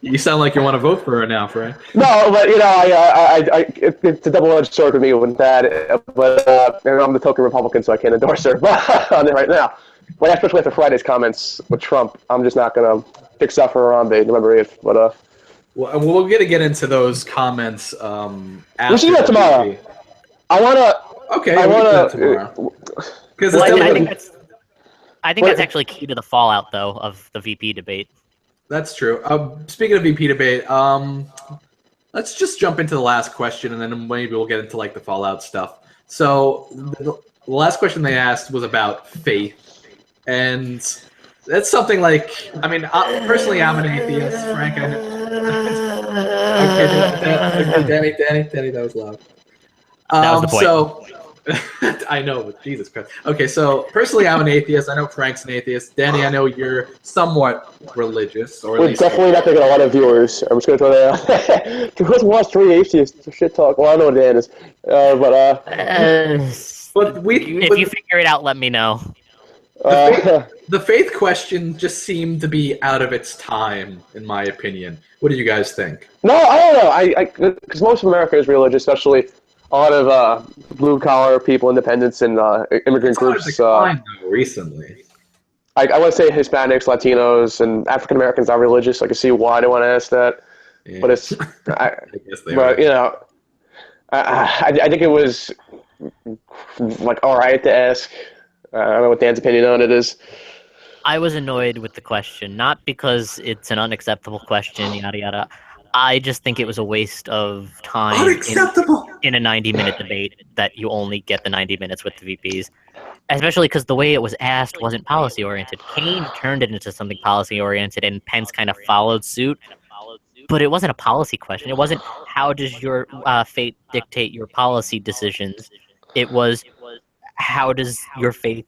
You sound like you want to vote for her now, Frank. No, but it's a double-edged sword for me with that. But and I'm the token Republican, so I can't endorse her on it right now. But especially after Friday's comments with Trump, I'm just not going to fix up her on the November 8th. But Well, we're gonna get into those comments after we should do that tomorrow. VP. I want to. Okay, I we'll do that want tomorrow. to. Because Well, I think it's that's actually key to the fallout, though, of the VP debate. that's true. Speaking of VP debate, let's just jump into the last question, and then maybe we'll get into like the fallout stuff. So the last question they asked was about faith, and that's something like, I mean, personally, I'm an atheist. Frank, I know. Okay, Danny, that was loud. That was the point. So, I know, but Jesus Christ. Okay, so personally, I'm an atheist. I know Frank's an atheist. Danny, I know you're somewhat religious, or at We're least definitely not going to get a lot of viewers. I'm just going to throw that out. Who has watched 3 atheists shit talk? Well, I know what Dan is. If you figure it out, let me know. The faith question just seemed to be out of its time, in my opinion. What do you guys think? No, I don't know. Because most of America is religious, especially a lot of blue-collar people, independents, and immigrant groups. Declined, though, recently. I want to say Hispanics, Latinos, and African Americans are religious. I can see why they want to ask that, Yeah. but it's. I guess they But are. I think it was like all right to ask. I don't know what Dan's opinion on it is. I was annoyed with the question, not because it's an unacceptable question, yada yada. I just think it was a waste of time Unacceptable. in a 90-minute debate that you only get the 90 minutes with the VPs. Especially because the way it was asked wasn't policy-oriented. Kane turned it into something policy-oriented, and Pence kind of followed suit. But it wasn't a policy question. It wasn't how does your fate dictate your policy decisions. It was how does your faith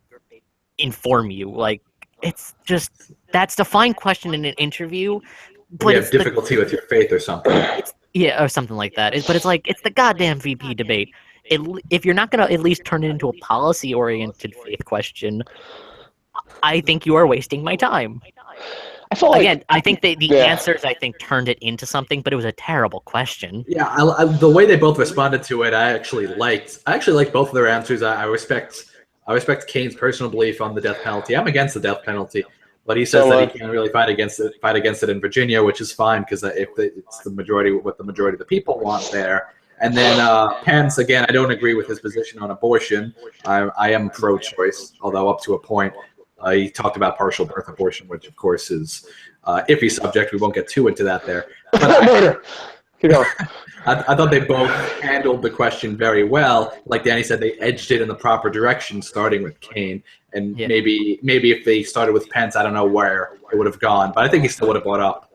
inform you? Like, it's just, that's the fine question in an interview. But You have difficulty with your faith or something. Yeah, or something like that. But it's like, it's the goddamn VP debate. If you're not going to at least turn it into a policy-oriented faith question, I think you are wasting my time. I feel like, Again, I think the answers, I think, turned it into something, but it was a terrible question. Yeah, the way they both responded to it, I actually liked both of their answers. I respect Kane's personal belief on the death penalty. I'm against the death penalty, but he says that he can't really fight against it in Virginia, which is fine because it's the majority what the majority of the people want there. And then Pence, again, I don't agree with his position on abortion. I am pro-choice, although up to a point. He talked about partial birth abortion, which, of course, is iffy subject. We won't get too into that there. But keep going. I thought they both handled the question very well. Like Danny said, they edged it in the proper direction, starting with Kane. And maybe if they started with Pence, I don't know where it would have gone. But I think he still would have brought up.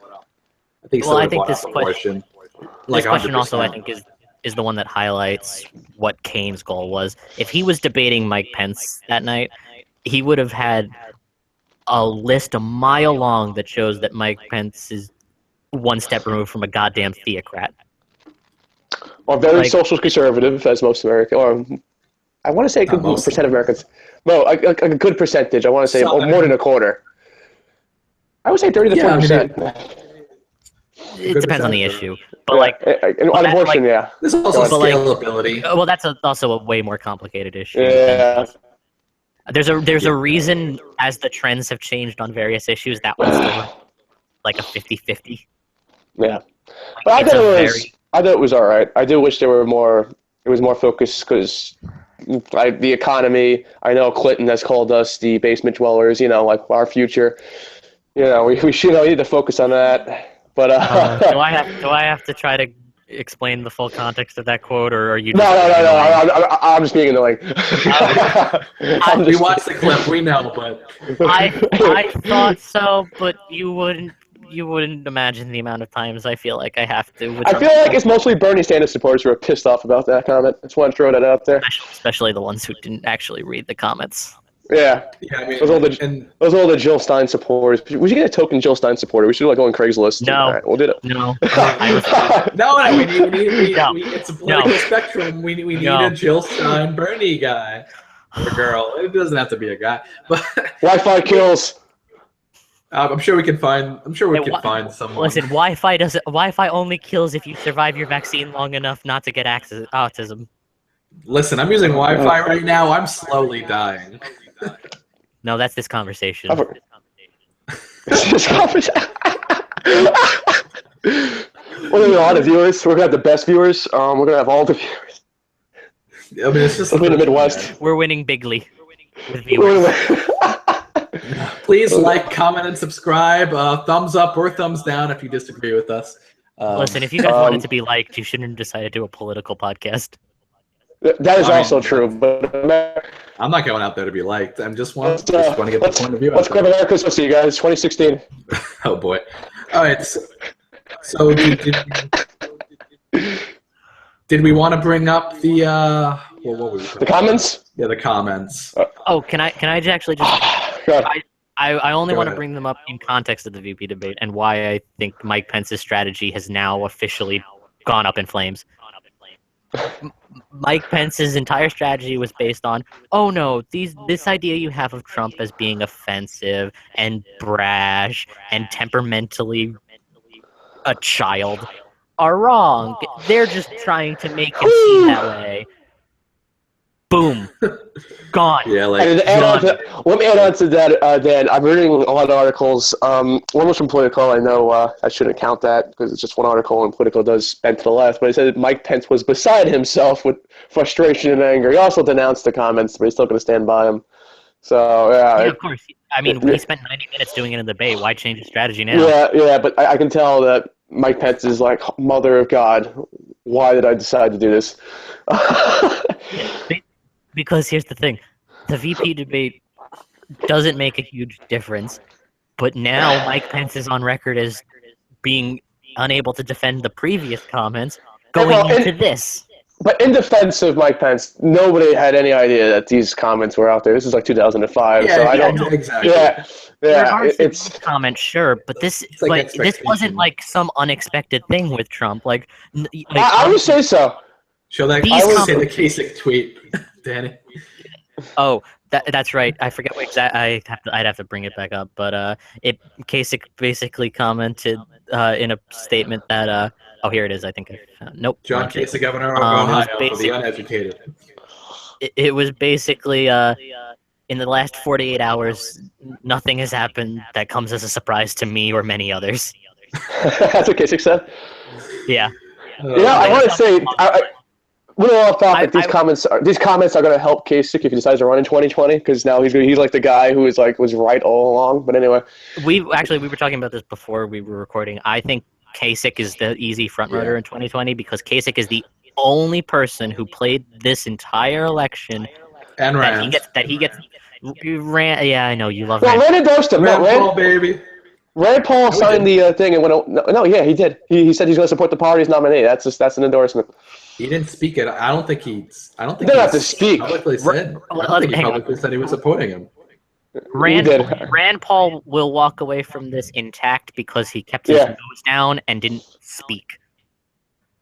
I think this question, like this question 100%. also, I think, is the one that highlights what Kane's goal was. If he was debating Mike Pence that night, he would have had a list a mile long that shows that Mike Pence is one step removed from a goddamn theocrat. Or very social conservative, as most Americans, or I want to say a good percent of Americans. No, a good percentage. I want to say more than a quarter. I would say 30 to 40%. it depends on the issue, but on abortion, There's also But, like, scalability. well, that's also a way more complicated issue. Yeah. There's a reason, as the trends have changed on various issues, that one's still like a 50-50. Yeah, but I thought it was all right. I do wish there were more. It was more focused because the economy. I know Clinton has called us the basement dwellers. You know, like our future. You know, we should need to focus on that. But do I have to try to explain the full context of that quote, or are you? No. I'm just being annoying. We watched the clip. We know, but I thought so, but you wouldn't imagine the amount of times I feel like I have to. I feel like it's mostly Bernie Sanders supporters who are pissed off about that comment. I just want to throw that out there. Especially the ones who didn't actually read the comments. Yeah. I mean, those are all the Jill Stein supporters. We should get a token Jill Stein supporter. We should go on Craigslist. No. All right, we'll do it. No. It's a political spectrum. We need a Jill Stein Bernie guy or girl. It doesn't have to be a guy, but Wi-Fi kills. I'm sure we can find. I'm sure we can find someone. Listen, Wi-Fi only kills if you survive your vaccine long enough not to get autism. Listen, I'm using Wi-Fi right now. I'm slowly dying. No, that's this conversation. This conversation. We're gonna have a lot of viewers. We're gonna have the best viewers. We're gonna have all the viewers. I mean, it's just in the Midwest. We're winning bigly with viewers. Please like, comment, and subscribe. Thumbs up or thumbs down if you disagree with us. Listen, if you guys wanted to be liked, you shouldn't have decided to do a political podcast. That is also true, but I'm not going out there to be liked. I'm just want to get the point of view. Let's grab America's. Let's see, you guys. 2016. Oh boy! All right. So did we want to bring up the what were we the comments? Yeah, the comments. Can I actually just? I only want to bring them up in context of the VP debate and why I think Mike Pence's strategy has now officially gone up in flames. Mike Pence's entire strategy was based on, oh no, this idea you have of Trump as being offensive and brash and temperamentally a child are wrong. They're just trying to make him seem that way. Boom. Gone. Yeah, let me add on to that, Dan. I'm reading a lot of articles. One was from Politico. I know I shouldn't count that because it's just one article, and Politico does bend to the left. But it said Mike Pence was beside himself with frustration and anger. He also denounced the comments, but he's still going to stand by him. So, yeah. Of course. I mean, we spent 90 minutes doing it in the debate. Why change the strategy now? Yeah, but I can tell that Mike Pence is like, mother of God, why did I decide to do this? Because here's the thing. The VP debate doesn't make a huge difference, but now Mike Pence is on record as being unable to defend the previous comments going into this. But in defense of Mike Pence, nobody had any idea that these comments were out there. This is like 2005, so I don't know. Exactly. Yeah. There are it's comments, sure, but this this wasn't like some unexpected thing with Trump. I would say so. Show that. I would say the Kasich tweet, Danny. Oh, that's right. I forget what I'd have to bring it back up, but Kasich basically commented in a statement that here it is. I think nope. John Kasich, governor of Ohio, for the uneducated. It was basically in the last 48 hours, nothing has happened that comes as a surprise to me or many others. That's what Kasich said. Yeah. I want to say. We're off topic. These comments are going to help Kasich if he decides to run in 2020 because now he's like the guy who was right all along. But anyway, we were talking about this before we were recording. I think Kasich is the easy front runner in 2020 because Kasich is the only person who played this entire election and ran. Ran. Yeah, I know you love. Well, Rand endorsed him. Rand Paul, baby. Rand Paul signed the thing and went. No, yeah, he did. He said he's going to support the party's nominee. That's an endorsement. He didn't speak it. I don't think he didn't have to speak. Publicly said. He publicly said he was supporting him. Rand Paul will walk away from this intact because he kept his nose down and didn't speak.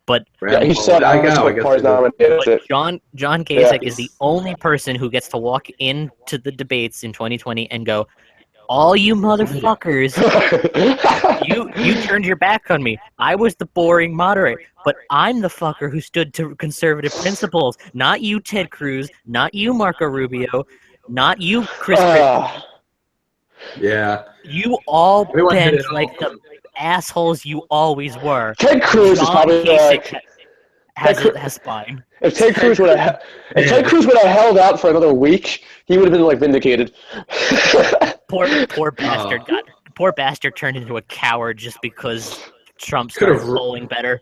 But he said, "I guess what party's nominee." John Kasich is the only person who gets to walk into the debates in 2020 and go, all you motherfuckers, you turned your back on me. I was the boring moderate, but I'm the fucker who stood to conservative principles. Not you, Ted Cruz. Not you, Marco Rubio. Not you, Chris Christie. Yeah. You all Everyone hit bent it like the assholes you always were. Ted Cruz is John probably Kasich has Ted spine. If Ted Cruz would have held out for another week, he would have been like vindicated. Poor bastard poor bastard turned into a coward just because Trump Could've started polling better.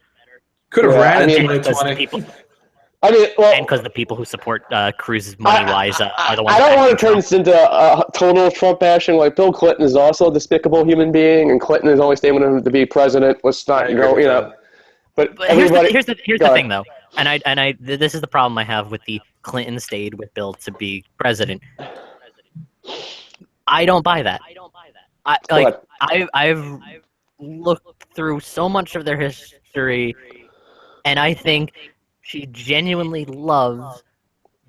Could have ran in Because 2020. the people who support Cruz money-wise are the ones. I don't want to turn Trump. this into total Trump bashing. Like Bill Clinton is also a despicable human being, and Clinton is only staying with him to be president. Let's not go, But everybody, here's the thing, though, and this is the problem I have with the Clinton stayed with Bill to be president. I don't buy that. I've looked through so much of their history, and I think she genuinely loves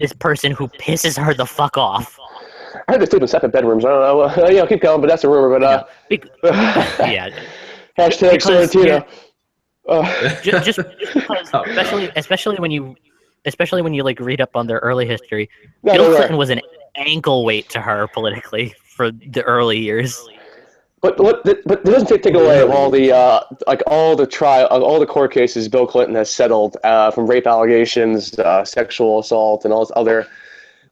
this person who pisses her the fuck off. I heard they sleep in separate bedrooms. I don't know. Keep going, but that's a rumor. But yeah. Hashtag Sorrentino. Just because, especially when you like read up on their early history, Bill Clinton was an ankle weight to her politically for the early years. But it doesn't take away of all the all the court cases Bill Clinton has settled, from rape allegations, sexual assault, and all this other.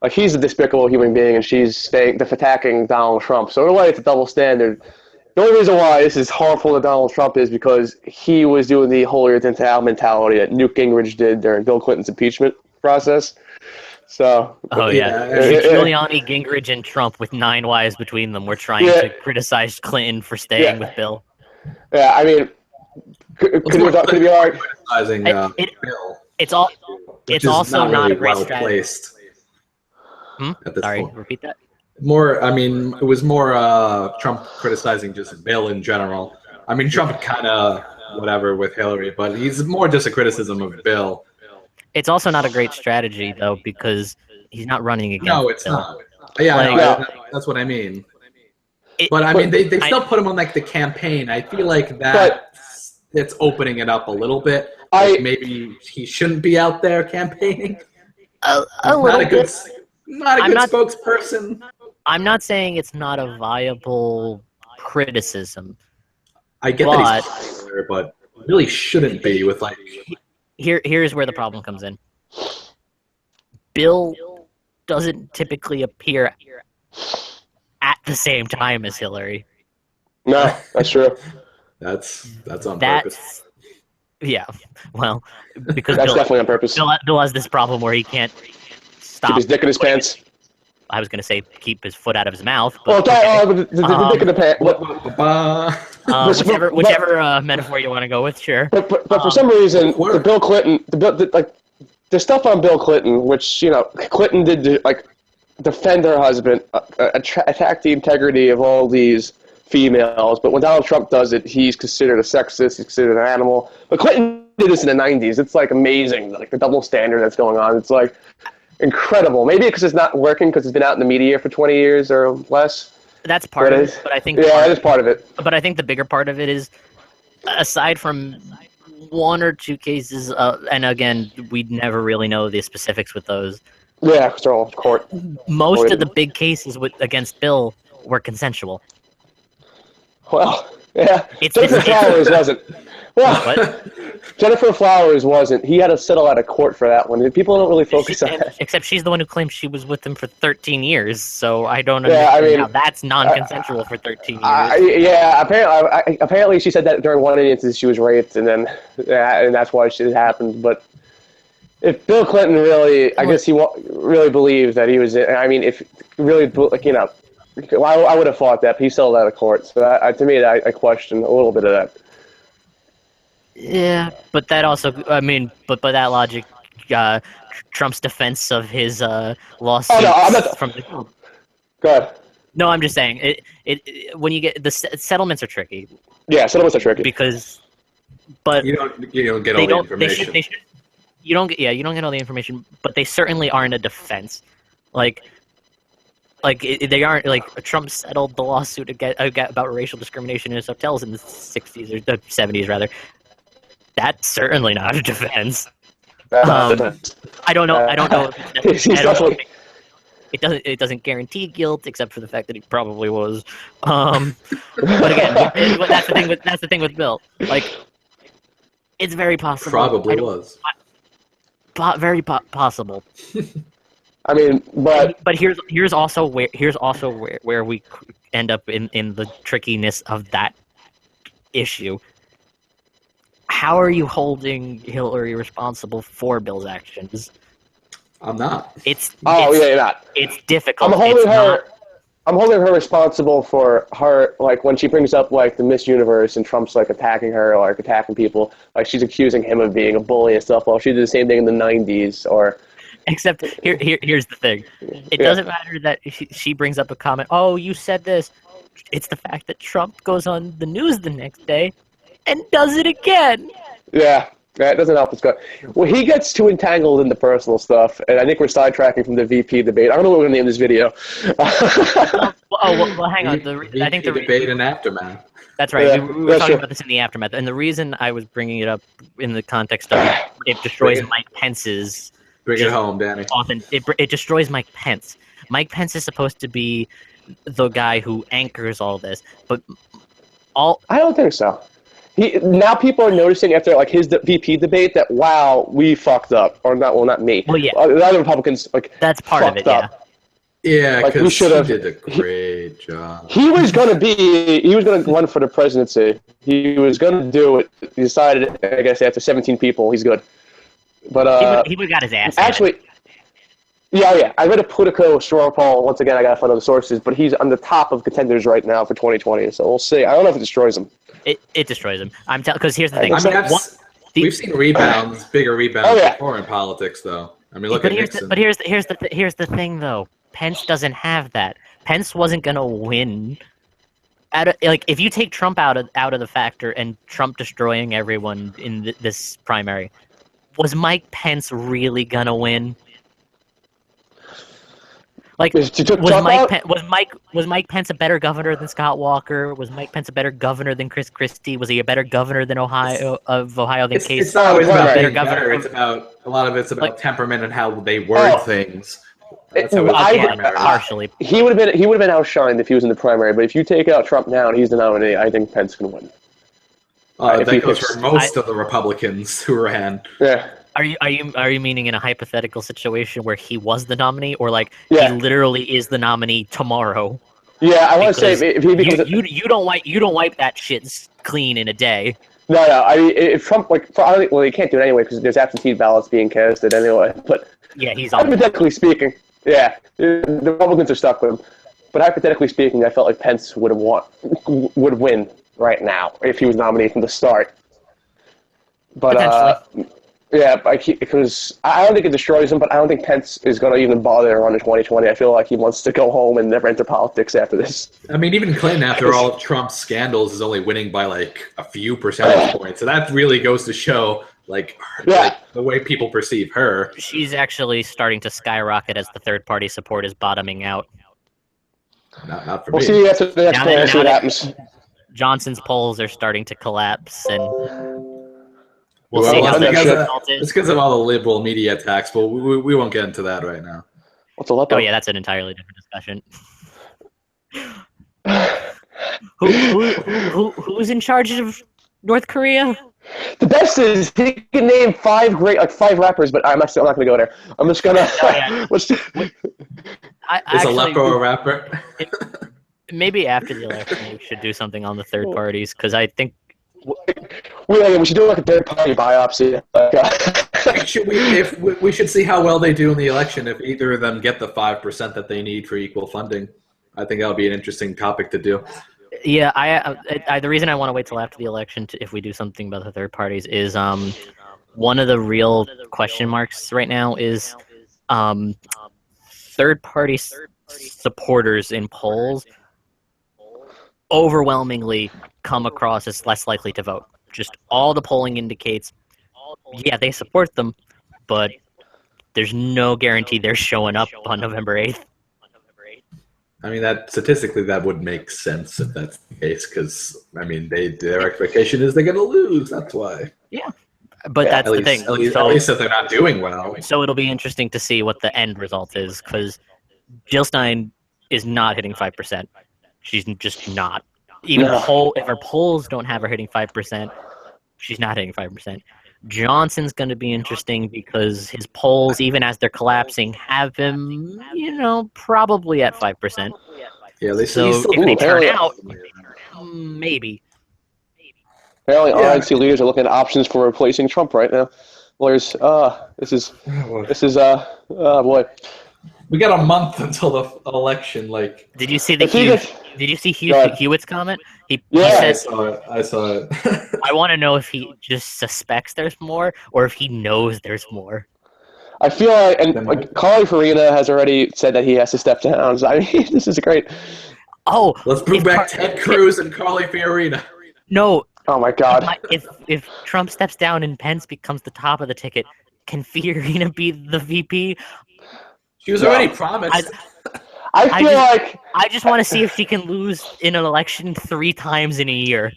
Like, he's a despicable human being, and she's attacking Donald Trump. So in a way, it's a double standard. The only reason why this is harmful to Donald Trump is because he was doing the holier than thou mentality that Newt Gingrich did during Bill Clinton's impeachment process. So. Oh yeah, Giuliani, Gingrich, and Trump with 9 wives between them were trying to criticize Clinton for staying with Bill. Yeah, I mean, could be hard. Criticizing Bill. It's also not a great strategy. Sorry, point. repeat that. It was more Trump criticizing just Bill in general. I mean, Trump kind of whatever with Hillary, but he's more just a criticism of Bill. It's also not a great strategy, though, because he's not running against No, it's Bill. not. Yeah, that's what I mean. But I mean, they still put him on like the campaign. I feel like it's opening it up a little bit. Maybe he shouldn't be out there campaigning. A little bit. Not a good spokesperson. I'm not saying it's not a viable criticism. I get that he's popular, but really shouldn't be with like. Here's where the problem comes in. Bill doesn't typically appear at the same time as Hillary. No, that's true. That's on purpose. Yeah, well, because that's definitely on purpose. Bill has this problem where he can't stop. Keep his dick in his pants. I was going to say keep his foot out of his mouth. But the dick in the pants. Whichever metaphor you want to go with, sure. But for some reason, Bill Clinton, the stuff on Bill Clinton, which Clinton did to defend her husband, attack the integrity of all these females. But when Donald Trump does it, he's considered a sexist. He's considered an animal. But Clinton did this in the '90s. It's amazing, the double standard that's going on. It's incredible. Maybe because it's not working because it's been out in the media for 20 years or less. That's part of it, but I think that is part of it. But I think the bigger part of it is, aside from 1 or 2 cases, and again, we'd never really know the specifics with those. Yeah, because they're all court. Most of the big cases against Bill were consensual. Well, yeah. Jennifer Flowers wasn't. Well, Jennifer Flowers wasn't. He had to settle out of court for that one. People don't really focus on that. Except she's the one who claims she was with him for 13 years, so I don't understand how that's non-consensual for 13 years. Apparently she said that during one instance she was raped, and then and that's why it happened. But if Bill Clinton really, I guess he really believed that he was. I mean, if really, I would have fought that. But he settled out of court, so to me, I question a little bit of that. Yeah, but that also, but by that logic, Trump's defense of his lawsuit. Oh no, I'm not. Go ahead. No, I'm just saying when you get the settlements are tricky. Yeah, settlements are tricky but you don't get all the information. You don't get all the information, but they certainly aren't a defense. like they aren't like Trump settled the lawsuit about racial discrimination in his hotels in the 60s or the 70s rather. That's certainly not a defense. I don't know. I don't know if it's He's I don't know. definitely. It doesn't guarantee guilt, except for the fact that he probably was. But again, that's the thing with Bill. Like, it's very possible. Probably was. Very possible. I mean, but here's also where we end up in the trickiness of that issue. How are you holding Hillary responsible for Bill's actions? I'm not. You're not. It's difficult. I'm holding her responsible for her, like, when she brings up, like, the Miss Universe and Trump's, like, attacking her or, like, attacking people. Like, she's accusing him of being a bully and stuff. Well, she did the same thing in the 90s, or... Except, here's the thing. It doesn't matter that she brings up a comment, oh, you said this. It's the fact that Trump goes on the news the next day and does it again. Yeah. That doesn't help us go. Well, he gets too entangled in the personal stuff, and I think we're sidetracking from the VP debate. I don't know what we're going to name this video. well, hang on. I think the debate and aftermath. That's right. Yeah, we were talking about this in the aftermath, and the reason I was bringing it up in the context of it destroys Mike Pence's. Bring it home, Danny. It destroys Mike Pence. Mike Pence is supposed to be the guy who anchors all this, but I don't think so. Now people are noticing after like his VP debate that wow, we fucked up, or not. Well, not me. Well, yeah. The other Republicans that's part of it. Up. Yeah, like we should have. He did a great job. He was going to run for the presidency. He was going to do it. He decided, I guess, after 17 people, he's good. But he would have got his ass. Actually, yeah. I read a Politico strong poll. Once again, I got to find other sources, but he's on the top of contenders right now for 2020. So we'll see. I don't know if it destroys him. It destroys him. I'm telling because here's the thing. We've seen rebounds, bigger rebounds before in politics, though. I mean, look at Nixon. But here's the thing, though. Pence doesn't have that. Pence wasn't gonna win. If you take Trump out of the factor and Trump destroying everyone in this primary, was Mike Pence really gonna win? Like, was Mike Pence a better governor than Scott Walker? Was Mike Pence a better governor than Chris Christie? Was he a better governor than Ohio than Case? It's not always about better governor. It's about a lot of it's about temperament and how they word things. That's partially. He would have been outshined if he was in the primary. But if you take out Trump now and he's the nominee, I think Pence can win. That goes for most of the Republicans who ran. Yeah. Are you meaning in a hypothetical situation where he was the nominee, or like he literally is the nominee tomorrow? Yeah, I want to say if he becomes you don't wipe that shit clean in a day. No. If Trump well, he can't do it anyway because there's absentee ballots being casted anyway. But yeah, he's hypothetically speaking. Yeah, the Republicans are stuck with him. But hypothetically speaking, I felt like Pence would win right now if he was nominated from the start. But yeah, because I don't think it destroys him, but I don't think Pence is going to even bother to run in 2020. I feel like he wants to go home and never enter politics after this. I mean, even Clinton, after all of Trump's scandals, is only winning by like a few percentage points. So that really goes to show like the way people perceive her. She's actually starting to skyrocket as the third-party support is bottoming out. Not for we'll me. See after the next poll, see what happens. Johnson's polls are starting to collapse, and we'll see how that result is. It's because of all the liberal media attacks, but we won't get into that right now. What's a lepo? Oh yeah, that's an entirely different discussion. Who's in charge of North Korea? The best is he can name five rappers, but I'm not going to go there. I'm just going to. Is Aleppo a rapper? Maybe after the election, we should do something on the third parties because I think we should do like a third party biopsy. We should see how well they do in the election if either of them get the 5% that they need for equal funding. I think that would be an interesting topic to do. Yeah, the reason I want to wait till after the election if we do something about the third parties is one of the real question marks right now is third party supporters in polls overwhelmingly come across as less likely to vote. Just all the polling indicates, yeah, they support them, but there's no guarantee they're showing up on November 8th. I mean, that statistically that would make sense if that's the case, because I mean, their expectation is they're going to lose. That's why. Yeah, but Yeah. that's the thing. At least if they're not doing well. So it'll be interesting to see what the end result is, because Jill Stein is not hitting 5%. She's just not. Even if her polls don't have her hitting 5%, she's not hitting 5%. Johnson's going to be interesting because his polls, even as they're collapsing, have him, probably at 5%. Yeah, So if they turn out, maybe. Apparently, RNC leaders are looking at options for replacing Trump right now. Lawyers, this is, boy. We got a month until the election. Like, did you see Hewitt's comment? He said, I saw it. I want to know if he just suspects there's more or if he knows there's more. I feel like Carly Farina has already said that he has to step down. So, I mean, this is great. Oh, let's bring back Ted Cruz and Carly Fiorina. No. Oh my God. If Trump steps down and Pence becomes the top of the ticket, can Fiorina be the VP? She was already promised. I just want to see if she can lose in an election 3 times in a year.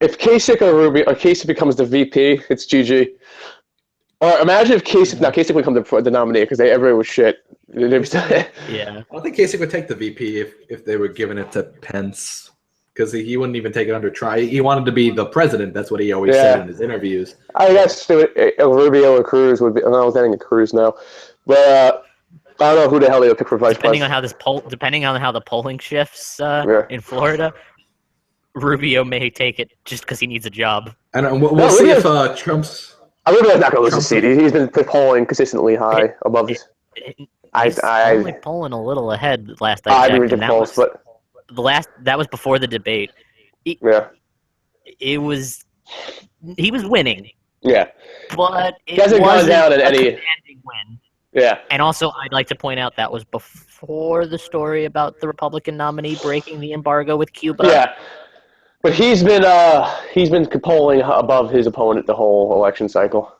If Kasich becomes the VP, it's GG. Or imagine if Kasich becomes the nominee because everybody was shit. Yeah. I don't think Kasich would take the VP if they were giving it to Pence, because he wouldn't even take it under try. He wanted to be the president. That's what he always said in his interviews. I guess Rubio or Cruz would be. I was adding a Cruz now, but I don't know who the hell they would pick for vice president. Depending on how the polling shifts in Florida, Rubio may take it just because he needs a job. And we'll see if Trump's. Rubio's not going to lose his seat. He's been polling consistently high above his. He's only polling a little ahead last I checked. That was before the debate. He was winning. Yeah, but it hasn't gone down in any commanding win. Yeah, and also I'd like to point out that was before the story about the Republican nominee breaking the embargo with Cuba. Yeah, but he's been polling above his opponent the whole election cycle.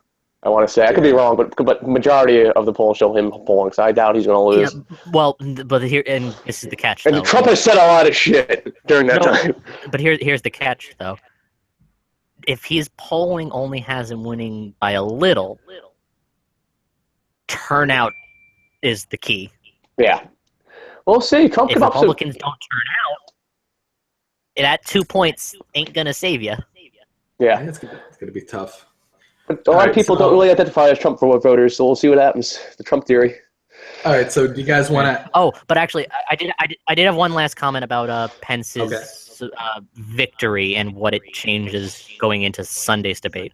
I want to say I could be wrong, but majority of the polls show him polling, so I doubt he's going to lose. Yeah, well, but this is the catch. And Trump has said a lot of shit during that time. But here's the catch, though. If his polling only has him winning by a little, turnout is the key. Yeah, we'll see. Trump if Republicans don't turn out, that 2 points ain't gonna save you. Yeah, it's gonna be tough. But a lot of people don't really identify as Trump voters, so we'll see what happens. The Trump theory. All right, so do you guys want to? Oh, but actually, I did have one last comment about Pence's victory and what it changes going into Sunday's debate.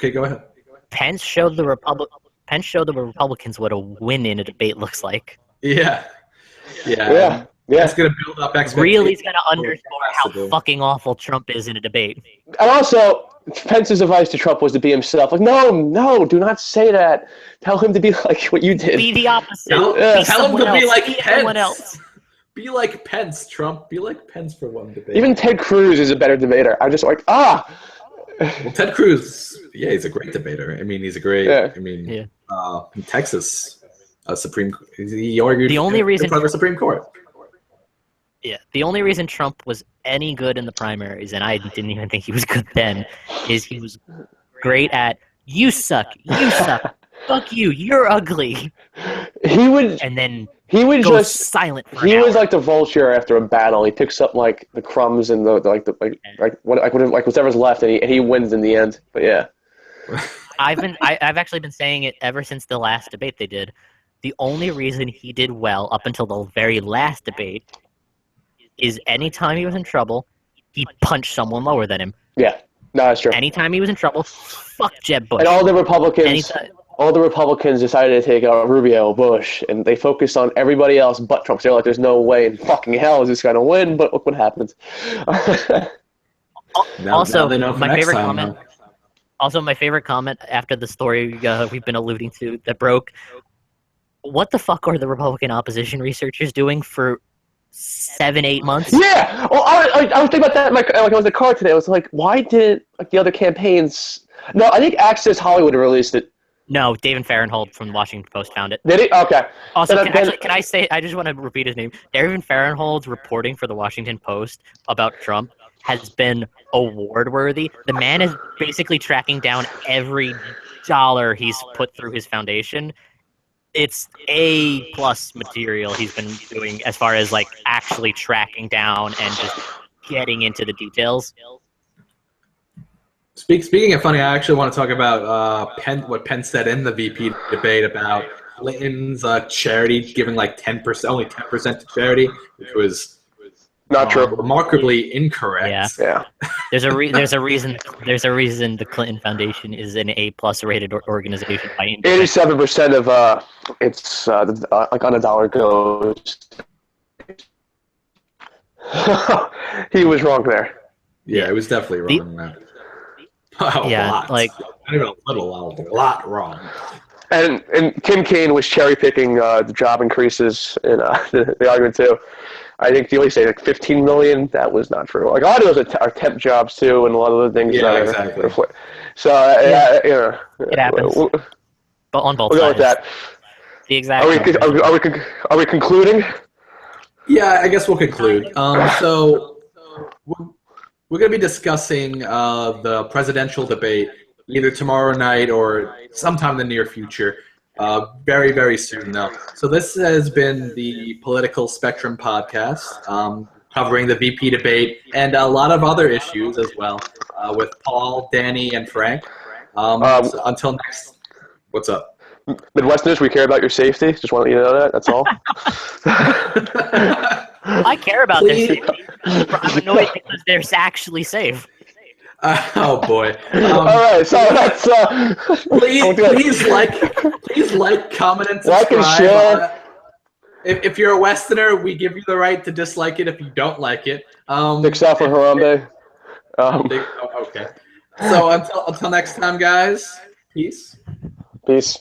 Okay, go ahead. Pence showed the Republicans what a win in a debate looks like. Yeah. It's going to build up expectations. Really, it's going to underscore how fucking awful Trump is in a debate. And also, Pence's advice to Trump was to be himself. Like, no, do not say that. Tell him to be like what you did. Be the opposite. Tell him to be like Pence. Be like Pence, Trump. Be like Pence for one debate. Even Ted Cruz is a better debater. I'm just like, Well, Ted Cruz, he's a great debater. I mean, he's a great. In Texas, he argued in front of the Supreme Court. Yeah, the only reason Trump was any good in the primaries, and I didn't even think he was good then, is he was great at you suck, fuck you, you're ugly. He would go silent. He was like the vulture after a battle. He picks up like the crumbs and whatever's left, and he wins in the end. But yeah, I've actually been saying it ever since the last debate they did. The only reason he did well up until the very last debate is anytime he was in trouble, he punched someone lower than him. Yeah, no, that's true. Anytime he was in trouble, fuck Jeb Bush. And all the Republicans decided to take out Rubio, Bush, and they focused on everybody else but Trump. So they're like, there's no way in fucking hell is this going to win, but look what happens. My favorite comment after the story we've been alluding to that broke, what the fuck are the Republican opposition researchers doing for 7-8 months? Yeah. Well, I was thinking about that. I was in the car today. I was like, why didn't the other campaigns? No, I think Access Hollywood released it. No, David Fahrenthold from the Washington Post found it. Did he? Okay. Also, Then- can I say? I just want to repeat his name. David Fahrenthold's reporting for the Washington Post about Trump has been award-worthy. The man is basically tracking down every dollar he's put through his foundation. It's A+ material he's been doing as far as like actually tracking down and just getting into the details. Speaking of funny, I actually want to talk about what Penn said in the VP debate about Clinton's charity giving like 10%, only 10% to charity, which was Not true. remarkably incorrect. Yeah. There's a reason the Clinton Foundation is an A+ rated organization by independent. 87% of it's like on a dollar goes. He was wrong there. Yeah, it was definitely wrong. A lot. Like not even a little, a lot wrong. And Tim Kaine was cherry picking the job increases in the argument too. I think the only say like 15 million. That was not true. Like a lot of those are temp jobs too, and a lot of the things. Yeah, exactly. So you know, it happens, but on both we'll sides. go with that. The exact. Are we concluding? Yeah, I guess we'll conclude. So we're going to be discussing the presidential debate either tomorrow night or sometime in the near future. Very, very soon, though. So this has been the Political Spectrum podcast, covering the VP debate and a lot of other issues as well, with Paul, Danny, and Frank. So until next, what's up? Midwesterners, we care about your safety. Just want to let you know that. That's all. I care about their safety. I'm annoyed because they're actually safe. Oh boy! All right, so that's please like, comment, and subscribe. Like and share. If you're a Westerner, we give you the right to dislike it if you don't like it. Except for Harambe. Okay. So until next time, guys. Peace. Peace.